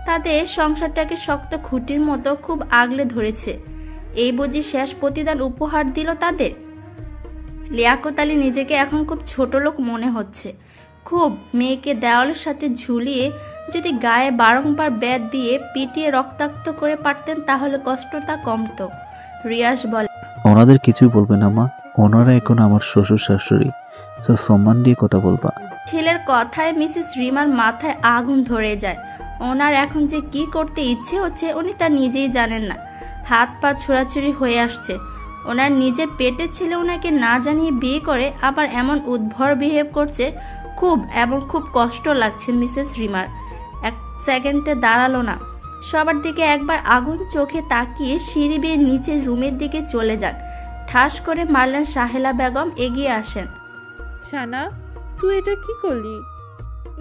তাদের সংসারটাকে শক্ত খুঁটির মতো খুব আগলে ধরেছে। এই বুঝি শেষ প্রতিদান উপহার দিল তাদের। লিয়াকত আলী নিজেকে এখন খুব ছোট লোক মনে হচ্ছে। খুব মেয়েকে দেওয়ালের সাথে ঝুলিয়ে যদি গায়ে বারংবার ব্যাট দিয়ে পিটিয়ে রক্তাক্ত করে পারতেন তাহলে কষ্টটা কমতো। রিয়াস বলে, ওনাদের কিছুই বলবে না মা, ওনারা এখন আমার শ্বশুর শাশুড়ি, সো সম্মান দিয়ে কথা বলবা। ছেলের কথায় মিসেস রিমার মাথায় আগুন ধরে যায়। ওনার এখন যে কি করতে ইচ্ছে হচ্ছে উনি তা নিজেই জানেন না। হাত পা ছোড়াছুড়ি হয়ে আসছে। ওনার নিজের পেটের ছেলে ওনাকে না জানিয়ে বিয়ে করে আবার এমন উদ্ভর বিহেভ করছে। খুব কষ্ট লাগছে মিসেস রিমার। এক সেকেন্ডে দাঁড়ালো না, সবার দিকে একবার আগুন চোখে তাকিয়ে সিঁড়ি বেয়ে নিচের রুমের দিকে চলে যান। ঠাস করে মারলেন সাহেলা বেগম এগিয়ে আসেন। সানা, তুই এটা কি করলি?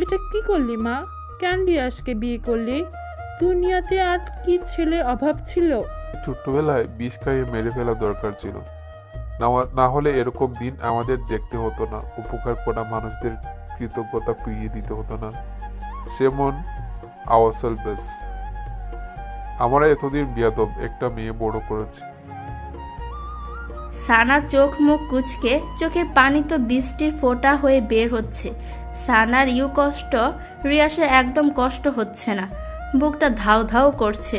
এটা কি করলি মা? কেন রিয়াসকে বিয়ে করলি? দুনিয়াতে আর কি ছেলের অভাব ছিল? ছোট্টবেলায় বিষ খাইয়ে মেরে ফেলা দরকার ছিল, না হলে এরকম দিন আমাদের দেখতে হতো না। উপকার করা মানুষদের কৃতজ্ঞতা ফিরিয়ে দিতে হতো না। সেমন আওয়াসল বেস। আমরা এতদিন বিয়াদব একটা মেয়ে বড় করেছি। সানা চোখ মুখ কুচকে, চোখের পানি তো বৃষ্টির ফোঁটা হয়ে বের হচ্ছে। সানার কষ্ট রিয়াসের একদম কষ্ট হচ্ছে না, বুকটা ধাউ ধাউ করছে।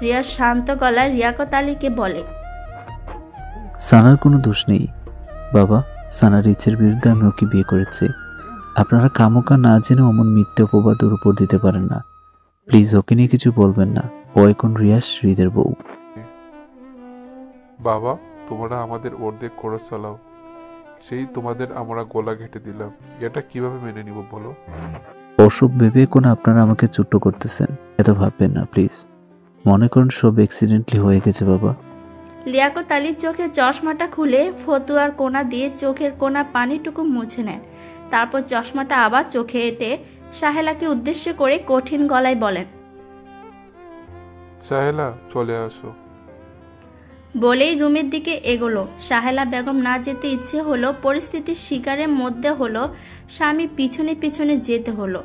রিয়াস শান্ত গলায় লিয়াকত আলীকে বলে, সানার কোনো দোষ নেই বাবা, সানার ইচ্ছের বিরুদ্ধে আমি ওকে বিয়ে করেছি। আপনারা কামকা না জেনে অমন মিথ্যে অপবাদ ওর উপর দিতে পারেন না। প্লিজ ওকে নিয়ে কিছু বলবেন না। ও এখন রিয়াস হৃদের বউ। বাবা, তোমরা আমাদের অর্ধেক খরচ চালাও, সেই তোমাদের আমরা গলা ঘেটে দিলাম। এটা কিভাবে মেনে নিব বলো? ওসব ভেবে কোনো আপনারা আমাকে ছোট্ট করতেছেন, এত ভাববেন না প্লিজ। মনে করুন সব অ্যাক্সিডেন্টলি হয়ে গেছে বাবা। লিয়াকত আলীর চোখের চশমাটা খুলে ফতুয়ার কোনা দিয়ে চোখের কোনা পানিটুকু মুছে নেন। তারপর চশমাটা আবার চোখে এঁটে সাহেলাকে উদ্দেশ্য করে কঠিন গলায় বলেন, সাহেলা চলে আসো। বলেই রুমের দিকে এগোলো। সাহেলা বেগম না যেতে ইচ্ছে হলো, পরিস্থিতির শিকারের মধ্যে হলো, স্বামীর পিছনে পিছনে যেতে হলো।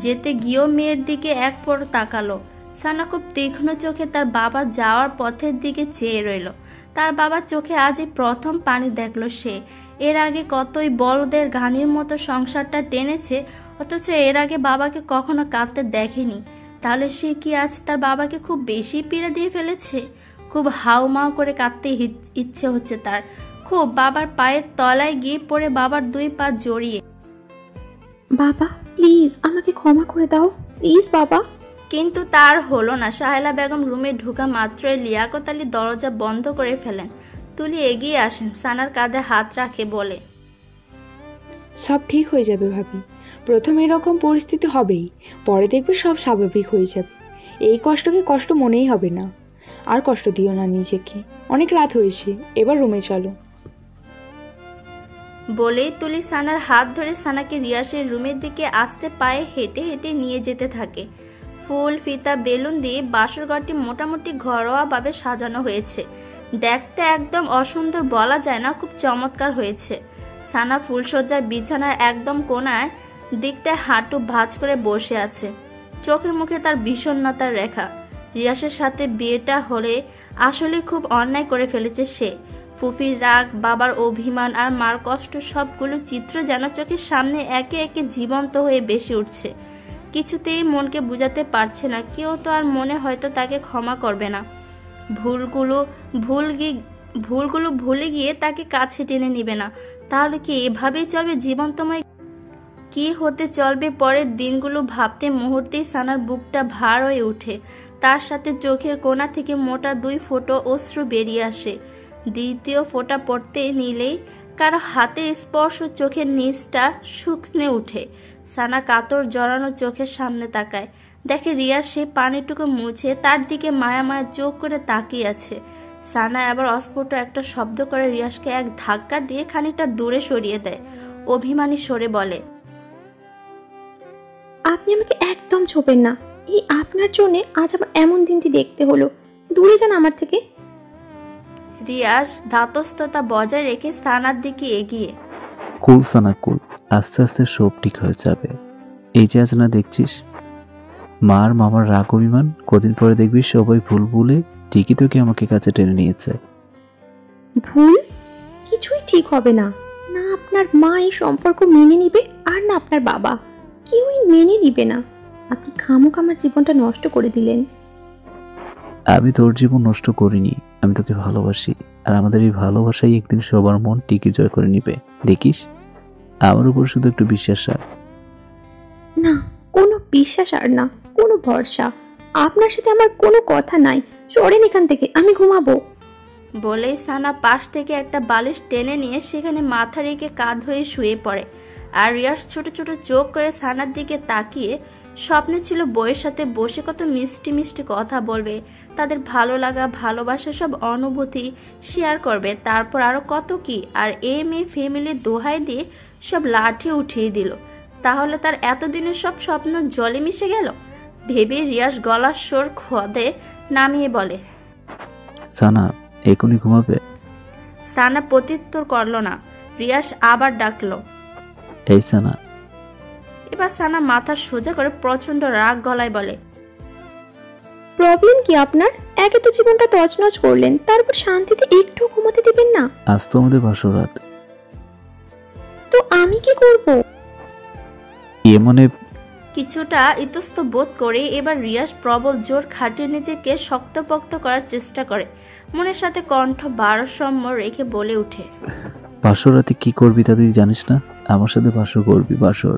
যেতে গিয়েও মেয়ের দিকে এক পর তাকালো। সানা খুব তীক্ষ্ণ চোখে তার বাবা যাওয়ার পথের দিকে চেয়ে রইল। তার বাবার চোখে আজই প্রথম পানি দেখলো সে। এর আগে কতই বলদের ঘানির মতো সংসারটা টেনেছে, অথচ এর আগে বাবাকে কখনো কাঁদতে দেখেনি। তাহলে সে কি আজ তার বাবাকে খুব বেশি পীড়া দিয়ে ফেলেছে? খুব হাউমাউ করে কাঁদতে ইচ্ছে হচ্ছে তার, খুব বাবার পায়ের তলায় গিয়ে পড়ে বাবার দুই পা জড়িয়ে। বাবা প্লিজ আমাকে ক্ষমা করে দাও, প্লিজ বাবা। কিন্তু তার হলো না। সাহেলা বেগম রুমে ঢোকা মাত্রই লিয়াকত আলী দরজা বন্ধ করে ফেলেন। তুলি এগিয়ে আসেন, সানার কাঁধে হাত রাখে বলে, সব ঠিক হয়ে যাবে ভাবি। প্রথমে এরকম পরিস্থিতি হবেই, পরে দেখবে সব স্বাভাবিক হয়ে যাবে। এই কষ্টকে কষ্ট মনেই হবে না। আর কষ্ট দিও না নিজেকে, অনেক রাত হয়েছে, এবার রুমে চলো। বলেই তুলি সানার হাত ধরে সানাকে রিয়াসের রুমের দিকে আস্তে পায়ে হেঁটে হেঁটে নিয়ে যেতে থাকে। ফুল, ফিতা, বেলুন দিয়ে বাসরঘরটি মোটামুটি ঘরোয়াভাবে সাজানো হয়েছে। দেখতে একদম অসুন্দর বলা যায় না, খুব চমৎকার হয়েছে। সানা ফুলসজ্জার বিছানার একদম কোনায় দিকটায় হাঁটু ভাঁজ করে বসে আছে। চোখে মুখে তার বিষণ্ণতার রেখা। রিয়াসের সাথে বিয়েটা হলে আসলে খুব অন্যায় করে ফেলেছে সে। ফুফির রাগ, বাবার অভিমান আর মার কষ্ট, সবগুলো চিত্র যেন চোখের সামনে একে একে জীবন্ত হয়ে বেশি উঠছে। কিছুতেই মনকে বুঝাতে পারছে না, কেউ তো আর মনে হয়তো তাকে ক্ষমা করবে না। ভুলগুলো ভুলে গিয়ে তাকে কাছে টেনে নিবে না। তাহলে কি এভাবেই চলবে জীবন্তময়? কি হতে চলবে পরের দিনগুলো ভাবতে মুহূর্তেই সানার বুকটা ভার হয়ে ওঠে। তার সাথে চোখের কোণা থেকে মোটা 2 ফোঁটা অশ্রু বেরিয়ে আসে। দ্বিতীয় ফোঁটা পড়তে নিলেই কারো হাতের স্পর্শ চোখের নিচটা শুকনে উঠে। সানা কাতর জড়ানো চোখের সামনে তাকায়, দেখে রিয়া সে পানিটুকু মুছে তার দিকে মায়া মায়া চোখ করে তাকিয়ে আছে। সানা আবার অস্ফুট একটা শব্দ করে রিয়াসকে এক ধাক্কা দিয়ে খানিকটা দূরে সরিয়ে দেয়। অভিমানী সরে বলে, আপনি আমাকে একদম ছোবেন না। এই আপনার জন্য আজ আমার এমন দিনটি দেখতে হলো। দূরে যান আমার থেকে। রিয়াস ধাতস্থতা বজায় রেখে সানার দিকে এগিয়ে, কুল সানা কুল, আস্তে আস্তে সব ঠিক হয়ে যাবে। এই যে আজ না দেখছিস মার মামার রাগ অভিমান, কদিন পরে দেখবি সবাই ভুল ভুলে ঠিকই তোকে আমাকে কাছে টেনে নিয়েছে। ভুল কিছুই ঠিক হবে না। না আপনার মা এই সম্পর্ক মেনে নিবে, আর না আপনার বাবা, কেউই মেনে নিবে না। আপনি খামোখা আমার জীবনটা নষ্ট করে দিলেন। আমি তোর জীবন নষ্ট করিনি, আমি তোকে ভালোবাসি। আর আমাদের এই ভালোবাসাই একদিন সবার মন টিকে জয় করে নিবে, দেখিস। আমার উপর শুধু একটু বিশ্বাস রাখ। না, কোনো বিশ্বাস আর না, কোনো ভরসা। আপনার সাথে আমার কোনো কথা নাই। সরেন এখান থেকে, আমি ঘুমাবো। বলেই সানা পাশ থেকে একটা বালিশ টেনে নিয়ে সেখানে মাথা রেখে কাঁধ হয়ে শুয়ে পড়ে। আর রিয়াস ছোট ছোট চোখ করে সানার দিকে তাকিয়ে স্বপ্নে ছিল বইয়ের সাথে বসে কত মিষ্টি মিষ্টি কথা বলবে, তাদের ভালো লাগা ভালোবাসা সব অনুভূতি শেয়ার করবে, তারপর আরো কত কি। আর মেয়ে ফ্যামিলির দোহাই দিয়ে সব লাঠি উঠিয়ে দিল। তাহলে তার এতদিনের সব স্বপ্ন জলে মিশে গেল। ভেবে রিয়াস গলার স্বর খদে নামিয়ে বলে, সানা এখনই ঘুমাবে? সানা প্রত্যুত্তর করলো না। রিয়াস আবার ডাকলো, এই সানা। এবার সানা মাথা সোজা করে প্রচন্ড রাগ গলায় বলে, প্রবলেম কি আপনার? একে তো জীবনটা তছনছ করলেন, তারপর শান্তিতে একটু ঘুমাতে দিবেন না। আজ তো আমাদের বাসরাত। তো আমি কি করব? মানে কিছুটা ইতস্ত বোধ করে এবার রিয়াস প্রবল জোর খাটিয়ে নিজেকে শক্তপোক্ত করার চেষ্টা করে। মনের সাথে কণ্ঠ ভারসাম্য রেখে বলে ওঠে, বাসরাতে কি করবি তা তুই জানিস না? আমার সাথে বাসর করবি, বাসর।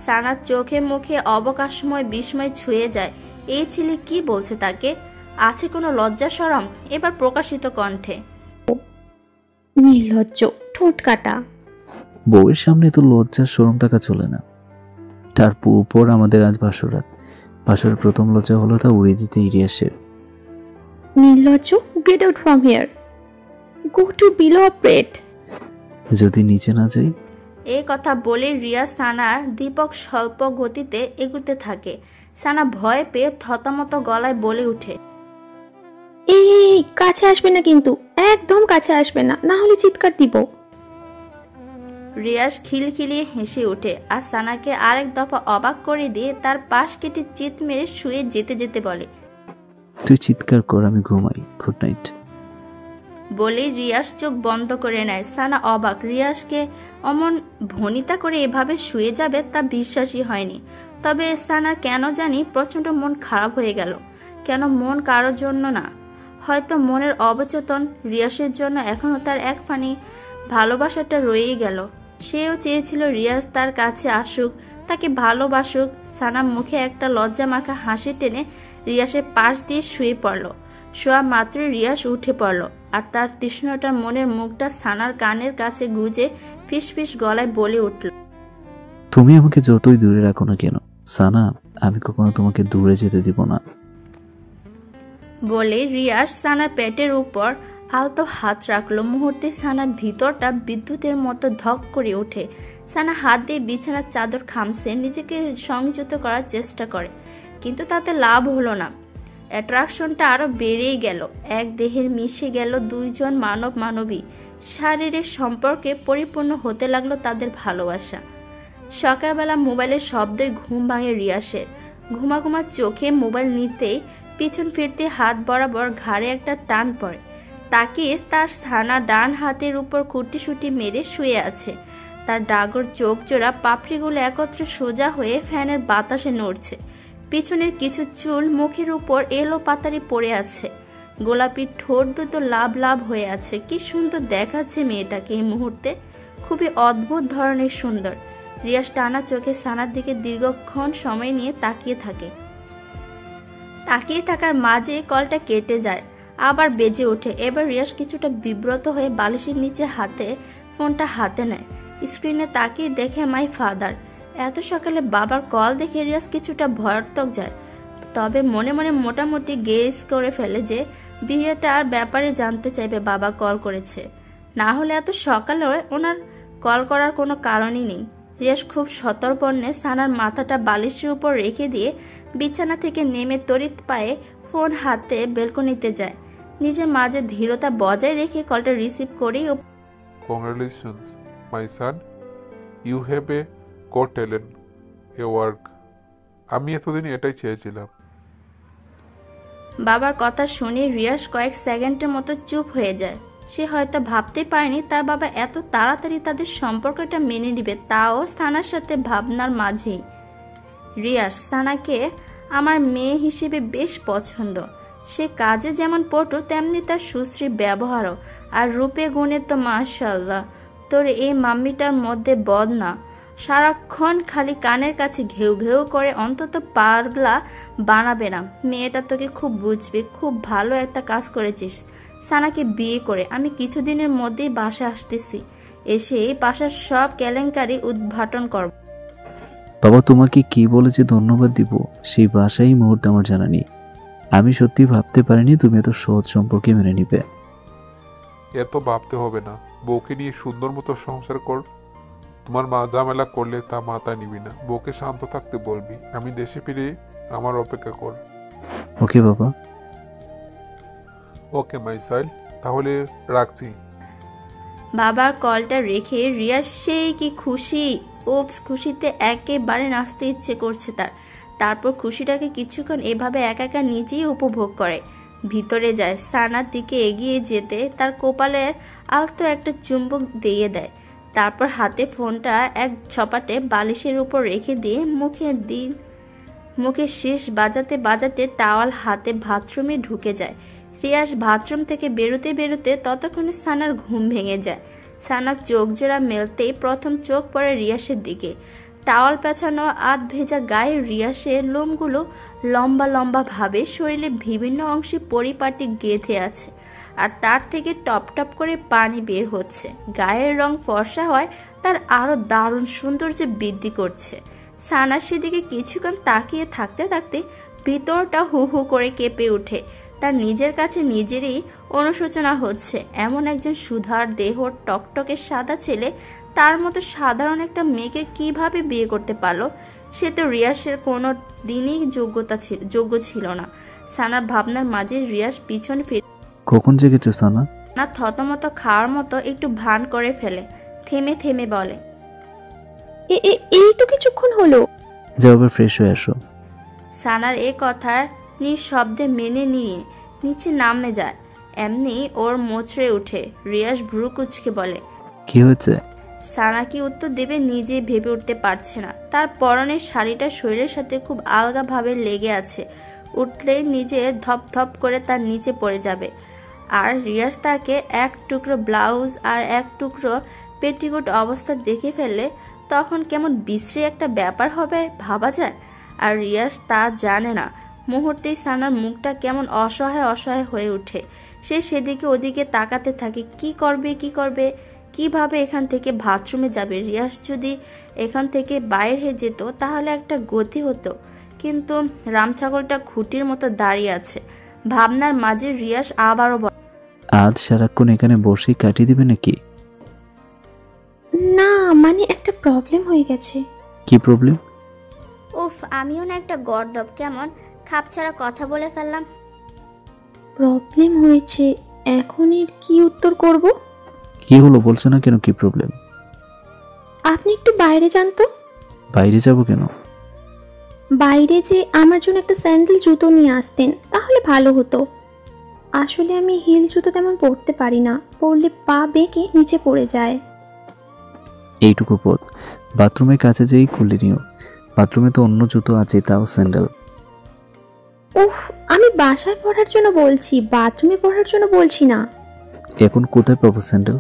সানার চোখে মুখে অবকাশময় বিস্ময় ছুঁয়ে যায়। এই ছেলে কি বলছে তাকে? আছে কোনো লজ্জা শরম? এবার প্রকাশিত কণ্ঠে, নির্লজ্জ, ঠোঁট কাটা। বউয়ের সামনে তো লজ্জার শরম থাকা চলে না। তার উপর আমাদের আজ বাসরাত। বাসরের প্রথম লজ্জা হলো তা উড়িয়ে দিতে ইরিয়াসের। নির্লজ্জ, get out from here, go to below operate. যদি নিচে না যাই? এই কথা বলে রিয়াজ সানার দীপক স্বল্প গতিতে এগুতে থাকে। সানা ভয় পেয়ে থতমত গলায় বলে ওঠে, এই কাছে আসবে না কিন্তু, একদম কাছে আসবে না, না হলে চিৎকার দিব। রিয়াজ খিলখিলিয়ে হেসে ওঠে আর সানাকে আরেক দফা অবাক করে দিয়ে তার পাশ কেটে চিৎ মেরে শুয়ে যেতে যেতে বলে, তুই চিৎকার কর, আমি ঘুমাই, গুড নাইট। বলে রিয়াজ চোখ বন্ধ করে নেয়। সানা অবাক, রিয়াজকে অমন ভনিতা করে এভাবে শুয়ে যাবে তা বিশ্বাসই হয়নি। তবে সানার কেন জানি প্রচন্ড মন খারাপ হয়ে গেল। কেন মন কারোর জন্য না, হয়তো মনের অবচেতন রিয়াজের জন্য এখনো তার এক ফানি ভালোবাসাটা রয়েই গেল। সেও চেয়েছিল রিয়াজ তার কাছে আসুক, তাকে ভালোবাসুক। সানা মুখে একটা লজ্জা মাখা হাসি টেনে রিয়াজের পাশ দিয়ে শুয়ে পড়ল। শোয়া মাত্র রিয়াজ উঠে পড়ল আর তার তৃষ্ণটার মনের মুখটা সানার কানের কাছে গুজে ফিসফিস গলায় বলে উঠল, তুমি আমাকে যতই দূরে রাখো না কেন সানা, আমি কখনো তোমাকে দূরে যেতে দিব না। বলে রিয়াজ সানার পেটের উপর আলতো হাত রাখলো। মুহূর্তে সানার ভিতরটা বিদ্যুতের মতো ধক করে ওঠে। সানা হাত দিয়ে বিছানার চাদর খামছে, নিজেকে সংযত করার চেষ্টা করে, কিন্তু তাতে লাভ হলো না। অ্যাট্রাকশনটা আরো বেড়েই গেল। এক দেহের মিশে গেল দুইজন মানব মানবী শারীরিক সম্পর্কে পরিপূর্ণ হতে লাগলো তাদের ভালোবাসা। সকালবেলা মোবাইলের শব্দের ঘুম ভাঙে রিয়াসের। ঘুমা ঘুমা চোখে মোবাইল নিতেই পিছন ফিরতে হাত বরাবর ঘাড়ে একটা টান পড়ে। তাকিয়ে তার সানা ডান হাতের উপর খুঁটিসুটি মেরে শুয়ে আছে। তার ডাগর চোখ জোড়া পাপড়িগুলো একত্রে সোজা হয়ে ফ্যানের বাতাসে নড়ছে। পিছনের কিছু চুল মুখের উপর এলো পাতারি পড়ে আছে। গোলাপি ঠোঁট দুটো লাভ লাভ হয়ে আছে। কি সুন্দর দেখাচ্ছে মেয়েটাকে এই মুহূর্তে, খুবই অদ্ভুত ধরনের সুন্দর। রিয়াজ টানা চোখে সানার দিকে দীর্ঘক্ষণ সময় নিয়ে তাকিয়ে থাকে। তাকিয়ে থাকার মাঝে কলটা কেটে যায়, আবার বেজে ওঠে। এবার রিয়াজ কিছুটা বিব্রত হয়ে বালিশের নিচে ফোনটা হাতে নেয়। স্ক্রিনে তাকিয়ে দেখে মাই ফাদার। এত সকালে বাবার কল দেখে রিয়াজ কিছুটা ভয়ার্থক যায়, তবে মনে মনে মোটামুটি গেস করে ফেলে যে বিয়েটার ব্যাপারে জানতে চাইবে বাবা কল করেছে। না হলে এত সকালে ওনার কল করার কোনো কারণই নেই। রিয়াজ খুব সতর্পণে সানার মাথাটা বালিশের উপর রেখে দিয়ে বিছানা থেকে নেমে তড়িৎ পায়ে ফোন হাতে বেলকনিতে যায়। নিজের মাঝে ধীরতা বজায় রেখে কলটা রিসিভ করেই, congratulations my son, you have a got talent, a work. আমি এতদিন এটাই চেয়েছিলাম। বাবার কথা শুনে রিয়াজ কয়েক সেকেন্ডের মতো চুপ হয়ে যায়। সে হয়তো ভাবতে পারেনি তার বাবা এত তাড়াতাড়ি তাদের সম্পর্কটা মেনে নিবে, তাও সানার সাথে ভাবনার মাঝেই। রিয়াজ, সানাকে আমার মেয়ে হিসেবে বেশ পছন্দ। সে কাজে যেমন পটু তেমনি তার সুশ্রী ব্যবহারও, আর রূপে গুণে তো মাশাআল্লাহ। তোর এই মাম্মিটার মধ্যে বদ না, সারাক্ষণ খালি কানের কাছে ঘেউ ঘেউ করে, অন্তত পাগলা বানাবে না। মেয়েটা তোকে খুব বুঝবে। খুব ভালো একটা কাজ করেছিস সানাকে বিয়ে করে। আমি কিছুদিনের মধ্যেই বাসায় আসতেছি, এসে বাসার সব কেলেঙ্কারি উদ্ঘাটন করব। বাবা তোমাকে কি বলেছে ধন্যবাদ দিব সেই ভাষাই মুহূর্তে আমার জানা নেই। আমি সত্যি ভাবতে পারিনি তুমি এত সহজ সম্পর্কে মেনে নিবে। এত ভাবতে হবে না, বউকে নিয়ে সুন্দর মতো সংসার কর। তোমার মা ঝামেলা করলে তা মাথায় নিবি না, বউকে শান্ত থাকতে বলবি। আমি দেশে ফিরে আমার অপেক্ষা কর। ওকে বাবা। ওকে মাই চাইল্ড, তাহলে রাখছি। বাবার কলটা রেখে রিয়াজ সেই কি খুশি। ওপস, খুশিতে একেবারে নাচতে ইচ্ছে করছে তার। তারপর খুশিটাকে কিছুক্ষণ এভাবে একা একা নিজেই উপভোগ করে। ভিতরে যায়, সানার দিকে এগিয়ে যেতে তার কপালের আলতো একটা চুম্বক দিয়ে দেয়। তারপর হাতে ফোনটা এক ছপাটে বালিশের উপর রেখে দিয়ে মুখে শেষ বাজাতে বাজাতে টাওয়াল হাতে বাথরুমে ঢুকে যায়। রিয়াজ বাথরুম থেকে বেরোতে বেরোতে ততক্ষণে সানার ঘুম ভেঙে যায়। সানা চোখ জোড়া মেলতেই প্রথম চোখ পড়ে রিয়াসের দিকে। টাওয়াল পেঁচানো আধ ভেজা গায়ে রিয়াসের লোমগুলো লম্বা লম্বা ভাবে শরীরে বিভিন্ন অংশে পরিপাটি গেঁথে আছে, আর তার থেকে টপ টপ করে পানি বের হচ্ছে। গায়ের রং ফর্সা হয় তার আরো দারুণ সৌন্দর্য বৃদ্ধি করছে। সানা সেদিকে কিছুক্ষণ তাকিয়ে থাকতে থাকতে ভিতরটা হু হু করে কেঁপে উঠে। তার নিজের কাছে নিজেরই অনুশোচনা হচ্ছে, এমন একজন সুধার দেহ টকটকে সাদা ছেলে তার মতো সাধারণ একটা মেয়েকে কিভাবে বিয়ে করতে পারলো। সে তো রিয়াসের কোনো দিনই যোগ্য ছিল না। সানার ভাবনার মাঝে রিয়াস পিছনে ফিরে কখন জেগেছো সানা? না থতমত খাওয়ার মতো একটু ভান করে ফেলে, থেমে থেমে বলে, এই তো কিছুক্ষণ হলো। যাও আবার ফ্রেশ হয়ে আসো। সানার এ কথা নিঃশব্দে মেনে নিয়ে নিচে নামে যায়। এমনি ওর মোচড়ে উঠে। রিয়াস ভ্রু কুচকে বলে, কি হয়েছে? সানা কি উত্তর দেবে নিজে ভেবে উঠতে পারছে না। তার পরনের শাড়িটা শরীরের সাথে খুব আলগাভাবে লেগে আছে, উঠলেই নিজে ধপ ধপ করে তার নিচে পড়ে যাবে। আর রিয়াস তাকে এক টুকরো ব্লাউজ আর এক টুকরো পেটিকোট অবস্থা দেখে ফেললে তখন কেমন বিশ্রী একটা ব্যাপার হবে ভাবা যায়। আর রিয়াস তা জানে না। মুহূর্তেই সানার মুখটা কেমন অসহায় অসহায় হয়ে ওঠে। সে সেদিকে ওদিকে তাকাতে থাকে, কি করবে, কিভাবে এখান থেকে বাথরুমে যাবে। রিয়াস যদি এখান থেকে বাইরে হয়ে যেত তাহলে একটা গতি হতো, কিন্তু রামছাগলটা খুঁটির মতো দাঁড়িয়ে আছে। ভাবনার মাঝে রিয়াস আবারও আজ সারাক্ষণ এখানে বসেই কাটিয়ে দিবে নাকি? না, মানে একটা প্রবলেম হয়ে গেছে। কি প্রবলেম? উফ, আমিও না একটা গর্দব কেমন খাপছাড়া কথা বলে ফেললাম। প্রবলেম হয়েছে, এখন এর কি উত্তর করব? কি হলো বলছো না কেন? কি প্রবলেম? আপনি একটু বাইরে যান তো। বাইরে যাব কেন? বাইরে যে আমার জন্য একটা স্যান্ডেল জুতো নিয়ে আসতেন তাহলে ভালো হতো। আসলে আমি হিল জুতো তেমন পরতে পারি না, পরলে পা বেঁকে নিচে পড়ে যায়। এইটুকু পথ বাথরুমের কাছে যেই খুলে নিও। বাথরুমে তো অন্য জুতো আছে, তাও স্যান্ডেল। উফ, আমি বাসায় পরার জন্য বলছি, বাথরুমে পরার জন্য বলছি না। এখন কোথায় পাবো স্যান্ডেল?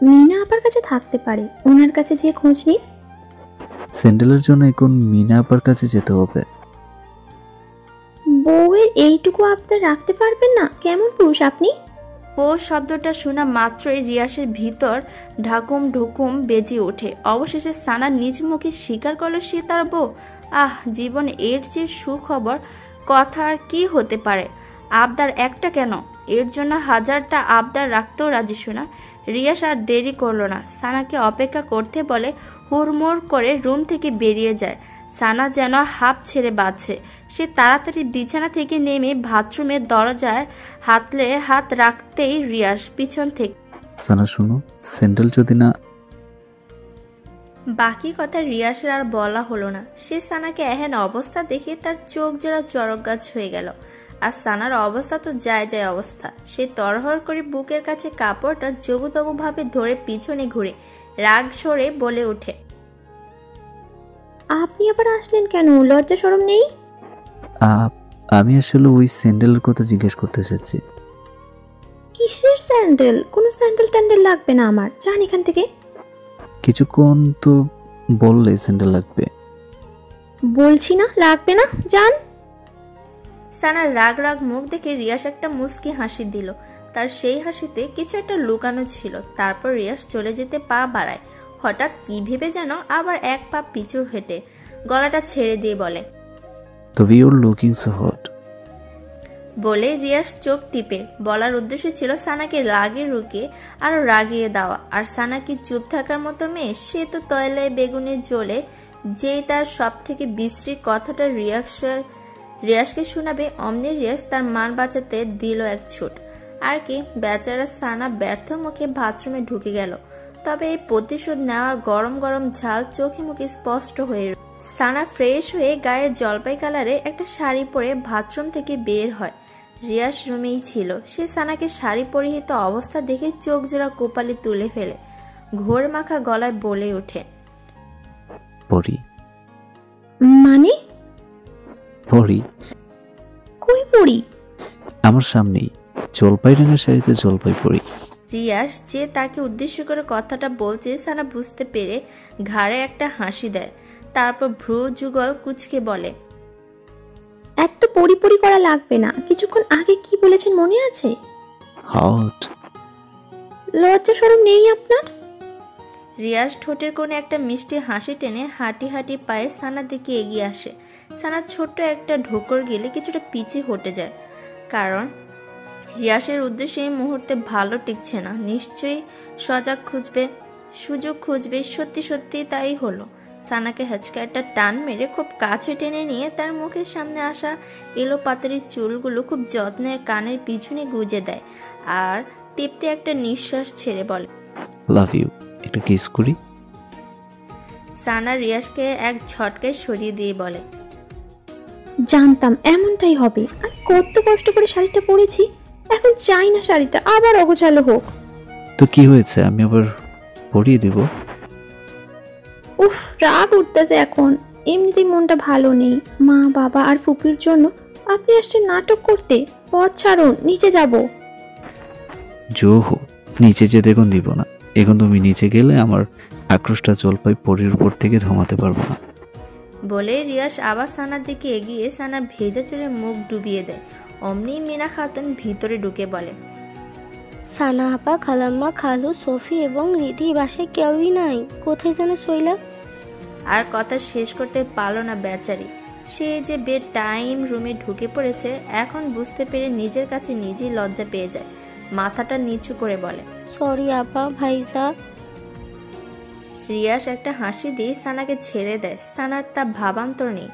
মিনা আপার কাছে থাকতে পারে, ওনার কাছে যেয়ে খোঁজ নিন। স্যান্ডেলের জন্য এখন মিনা আপার কাছে যেতে হবে? বউয়ের এইটুকু আবদার রাখতে পারবেন না? কেমন পুরুষ আপনি? ও শব্দটা শোনা মাত্রই রিয়াসের ভিতর ঢাকুম ঢুকুম বেজে ওঠে। অবশেষে সানা নিজ মুখে স্বীকার করলো সে তার বউ। জীবন এর যে সুখবর কথা আর কি হতে পারে। আবদার একটা কেন, এর জন্য হাজারটা আবদার রাখতেও রাজি শোনা। রিয়াস আর দেরি করলো না, সানাকে অপেক্ষা করতে বলে হুড়মুড় করে রুম থেকে বেরিয়ে যায়। সানা যেন হাঁপ ছেড়ে বাঁচছে। সে তাড়াতাড়ি বিছানা থেকে নেমে বাথরুমের দরজায় হাত রাখতেই রিয়াস পিছন থেকে, সানা শোনো, স্যান্ডেল যদি না। বাকি কথা রিয়াসের আর বলা হলো না। সে সানাকে এহেন অবস্থা দেখে তার চোখ জোড়া চরক গাছ হয়ে গেল। আর সানার অবস্থা তো যায় অবস্থা। সে তরহর করে বুকের কাছে কাপড়টা জবুতবু ভাবে ধরে পিছনে ঘুরে রাগ সরে বলে ওঠে, আপনি আবার আসলেন কেন? লজ্জা শরম নেই? আমি আসলে ওই স্যান্ডেলের কথা জিজ্ঞেস করতে চাচ্ছি। কিসের স্যান্ডেল? কোনো স্যান্ডেল ট্যান্ডেল লাগবে না আমার, যান এখান থেকে। কিছুক্ষণ তো বললে স্যান্ডেল লাগবে। বলছি না লাগবে না, যান। সানার রাগ রাগ মুখ দেখে রিয়াস একটা মুস্কি হাসি দিল। তার সেই হাসিতে কিছু একটা লুকানো ছিল। তারপর রিয়াস চলে যেতে পা বাড়ায়। হঠাৎ কি ভেবে যেন আবার এক পা পিছু হেঁটে গলাটা ছেড়ে দিয়ে বলে, তবে ইউর লুকিং সো হট। বলে রিয়াস চোখ টিপে বলার উদ্দেশ্য ছিল সানাকে রাগে রুকে আরো রাগিয়ে দেওয়া। আর সানা কি চুপ থাকার মতো মেয়ে? সে তো তয়লায় বেগুনে জ্বলে যেই তার সব থেকে বিশ্রী কথাটা রিয়াসকে শোনাবে, অমনি রিয়াস তার মান বাঁচাতে দিল এক ছুট। আর কি, বেচারা সানা ব্যর্থ মুখে বাথরুমে ঢুকে গেল। তবে এই প্রতিশোধ নেওয়ার গরম গরম ঝাল চোখে মুখে স্পষ্ট হয়ে। সানা ফ্রেশ হয়ে গায়ে জলপাই কালারে একটা শাড়ি পরে বাথরুম থেকে বের হয়। রিয়াস রুমেই ছিল। সে সানাকে শাড়ি পরিহিত অবস্থা দেখে চোখ জোড়া কপালে তুলে ফেলে ঘোর মাখা গলায় বলে ওঠে, পরি। মানে? পরি? কই পরি? আমার সামনেই, জলপাই রাঙা শাড়িতে জলপাই পরি। রিয়াজ যে তাকে উদ্দেশ্য করে কথাটা বলছে সানা বুঝতে পেরে ঘাড়ে একটা হাসি দেয়, তারপর ভ্রু যুগল কুচকে বলে, এত পরিপরি করা লাগবে না। কিছুক্ষণ আগে কি বলেছেন মনে আছে? হট। লজ্জা শরম নেই আপনার? রিয়াজ ঠোঁটের কোণে একটা মিষ্টি হাসি টেনে হাঁটি হাঁটি পায়ে সানার দিকে এগিয়ে আসে। সানা ছোট্ট একটা ঢোকর গেলে কিছুটা পিছিয়ে হটে যায়, কারণ রিয়াসের উদ্দেশ্যে এই মুহূর্তে ভালো টিকছে না। নিশ্চয়ই সুযোগ খুঁজবে। সত্যি সত্যি তাই হলো। সানাকে হ্যাচকা একটা টান মেরে খুব কাছে টেনে নিয়ে তার মুখের সামনে আসা এলো পাতারি চুলগুলো খুব যত্নের কানের পিছনে গুজে দেয় আর তীপ্তি একটা নিঃশ্বাস ছেড়ে বলে, লাভ ইউ, একটা কিস করি। সানা রিয়াসকে এক ঝটকায় সরিয়ে দিয়ে বলে, জানতাম এমনটাই হবে। আমি কত কষ্ট করে শাড়িটা পরেছি, এখন চাই না শাড়িটা আবার অগোছালো হোক। তো কি হয়েছে, আমি আবার পরিয়ে দেব। উফ, রাগ উঠতেছে এখন। এমনিতেই মনটা ভালো নেই। মা বাবা আর ফুপির জন্য আপনি আসছেন নাটক করতে। পথ ছাড়ুন, নিচে যাব। জো হো, নিচে যেতে এখন দিব না। এখন তুমি নিচে গেলে আমার আক্রোশটা জলপাই পরির উপর থেকে থামাতে পারবো না। বলে রিয়াস আবার সানার দিকে এগিয়ে সানার ভেজা চুলে মুখ ডুবিয়ে দেয়। অমনি মিনা খাতুন ভিতরে ঢুকে বলে, সানা আপা, খালাম্মা, খালু, সফি এবং রিধি বাসায় কেউই নাই। কোথায় যেন শৈলা? আর কথা শেষ করতে পারল না বেচারি। সে যে বেড টাইম রুমে ঢুকে পড়েছে এখন বুঝতে পেরে নিজের কাছে নিজেই লজ্জা পেয়ে যায়। মাথাটা নিচু করে বলে, সরি আপা, ভাইজা। রিয়াস একটা হাসি দিয়ে সানাকে ছেড়ে দেয়। সানার তা ভাবান্তর নেই।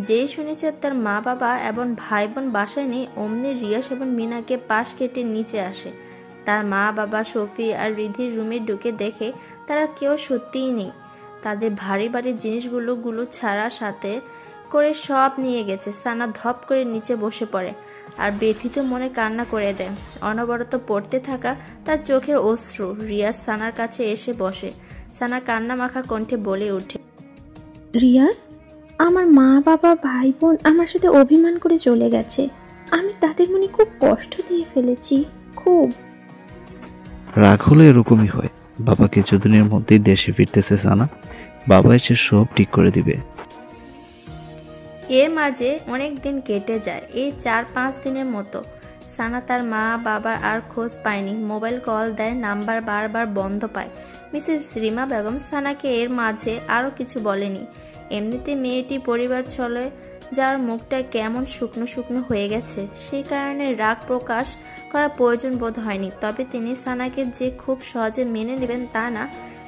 যেই শুনেছে তার মা বাবা এবং ভাই বোন বাসায় নেই, অমনি রিয়াস এবং মিনাকে পাশ কেটে নিচে আসে। তার মা বাবা, সফি আর রিধির রুমে ঢুকে দেখে তারা কেউ সত্যিই নেই। তাদের ভারী ভারী জিনিসগুলো ছাড়া সাথে করে সব নিয়ে গেছে। সানা ধপ করে নিচে বসে পড়ে আর ব্যথিত মনে কান্না করে দেয়। অনবরত পড়তে থাকা তার চোখের অশ্রু। রিয়াজ সানার কাছে এসে বসে। সানা কান্না মাখা কণ্ঠে বলে ওঠে, রিয়াজ, আমার মা বাবা ভাই বোন আমার সাথে অভিমান করে চলে গেছে। আমি তাদের মনে খুব কষ্ট দিয়ে ফেলেছি, খুব। রাগ হলে এরকমই হয়। বাবা কিছুদিনের মধ্যেই দেশে ফিরতেছে সানা, বাবা এসে সব ঠিক করে দিবে। এর মাঝে অনেক দিন কেটে যায়, এই 4-5 দিনের মতো। সানা তার মা বাবার আর খোঁজ পায়নি। মোবাইল কল দেয়, নাম্বার বারবার বন্ধ পায়। মিসেস রিমা বেগম সানাকে এর মাঝে আরও কিছু বলেনি। এমনিতে মেয়েটি পরিবার চলে যার মুখটা কেমন শুকনো শুকনো হয়ে গেছে, সেই কারণে রাগ প্রকাশ করা প্রয়োজন বোধ হয়নি। তবে তিনি সানাকে যে খুব সহজে মেনে নেবেন তা না।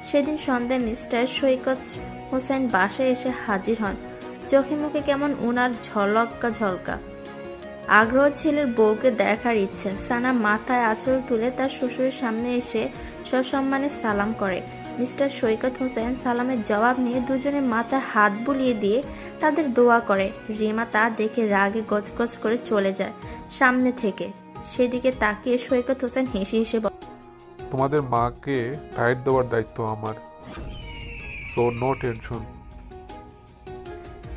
সেদিন সন্ধ্যায় মিস্টার সৈকত হোসেন বাসায় এসে হাজির হন। চোখে মুখে কেমন উনার ঝলকা আগ্রহ ছেলের বউকে দেখার ইচ্ছে। সানা মাথায় আঁচল তুলে তার শ্বশুরের সামনে এসে সসম্মানে সালাম করে। মিস্টার সৈকত হোসেন সালামের জবাব নিয়ে দুজনে মাথায় হাত বুলিয়ে দিয়ে তাদের দোয়া করে। রিমা তা দেখে রাগে গজগজ করে চলে যায় সামনে থেকে। সেদিকে তাকিয়ে সৈকত হোসেন হেসে হেসে বলে, তোমাদের মাকে টাইট দেওয়ার দায়িত্ব আমার, সো নো টেনশন।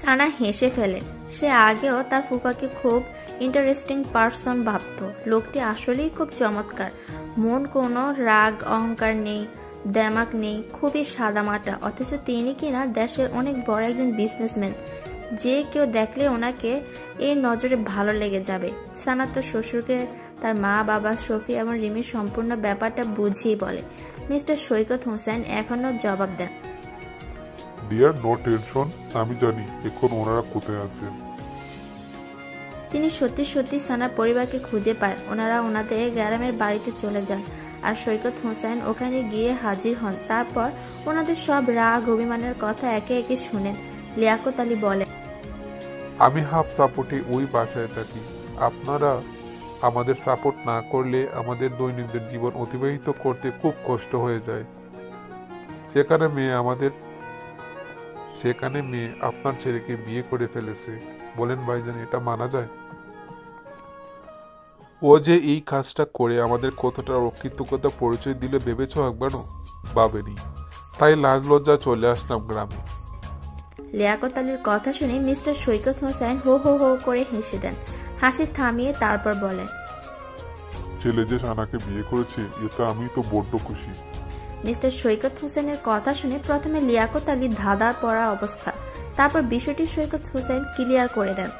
সানা হেসে ফেলে। সে আগেও তার ফুফাকে খুব ইন্টারেস্টিং পার্সন ভাবত। লোকটি আসলেই খুব চমৎকার। মন কোনো রাগ অহংকার নেই, দেমাক নেই, খুবই সাদামাটা। অথচ তিনি কিনা দেশের অনেক বড় একজন বিজনেসম্যান। যে কেউ দেখলে ওনাকে এই নজরে ভালো লেগে যাবে। সানা তো শ্বশুরকে তার মা বাবা, সফি এবং রিমির সম্পূর্ণ ব্যাপারটা বুঝিয়ে বলে। মিস্টার সৈকত হোসেন এখনো জবাব দেন, ডিয়ার নো টেনশন, আমি জানি এখন ওনারা কোথায় আছেন। তিনি সত্যি সত্যি সানার পরিবারকে খুঁজে পায়। ওনারা ওনাদের গ্রামের বাড়িতে চলে যান আর সৈকত হোসেন ওখানে গিয়ে হাজির হন। তারপর ওনাদের সব রাগ অভিমানের কথা একে একে শুনেন। লিয়াকত আলী বলে, আমি হাফ সাপোর্টে ওই বাসায় থাকি। আপনারা আমাদের সাপোর্ট না করলে আমাদের দৈনন্দিন জীবন অতিবাহিত করতে খুব কষ্ট হয়ে যায়। সেখানে মেয়ে আপনার ছেলেকে বিয়ে করে ফেলেছে। বলেন ভাইজান, এটা মানা যায়? ও যে এই কাজটা করে আমাদের কতটা অকৃতজ্ঞতা পরিচয় দিলে ভেবেছ একবারও? ভাবেনি। তাই লাজ লজ্জা চলে আসলাম গ্রামে। লিয়াকত আলীর কথা শুনে মিস্টার সৈকত হোসেন হো হো হো করে হেসে দেন। হাসি থামিয়ে তারপর বলে, ছেলে যে সানাকে বিয়ে করেছে এতে আমি তো বড্ড খুশি। মিস্টার সৈকত হোসেনের কথা শুনে প্রথমে লিয়াকত আলী ধাঁধা পড়া অবস্থা, তারপর বিষয়টি সৈকত হোসেন ক্লিয়ার করে দেন।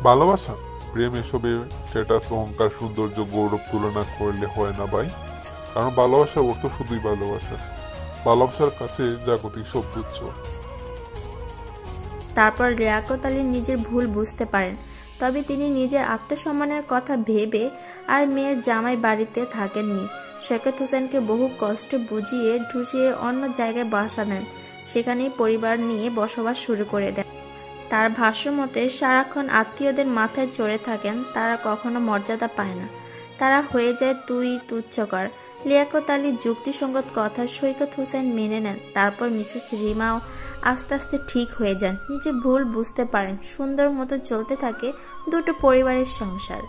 ভালোবাসা প্রেম এসবে স্ট্যাটাস, অহংকার, সৌন্দর্য, গৌরব তুলনা করলে হয় না ভাই। কারণ ভালোবাসার অর্থ শুধুই ভালোবাসা। ভালোবাসার কাছে জাগতিক সব তুচ্ছ। তারপর লিয়াকত আলী নিজের ভুল বুঝতে পারেন, তবে তিনি নিজের আত্মসম্মানের কথা ভেবে আর মেয়ের জামাই বাড়িতে থাকেননি। সৈকত হোসেনকে বহু কষ্ট বুঝিয়ে ঢুসিয়ে অন্য জায়গায় বাসা নেন, সেখানেই পরিবার নিয়ে বসবাস শুরু করে দেন। তার ভাষ্য মতে সারাক্ষণ আত্মীয়দের মাথায় চড়ে থাকেন, তারা কখনো মর্যাদা পায় না, তারা হয়ে যায় তুই তুচ্ছকর। লিয়াকত আলীর যুক্তিসঙ্গত কথা সৈকত হোসেন মেনে নেন। তারপর মিসেস রিমাও আস্তে আস্তে ঠিক হয়ে যান, নিজে ভুল বুঝতে পারেন, সুন্দর মতো চলতে থাকে দুটো পরিবারের সংসার।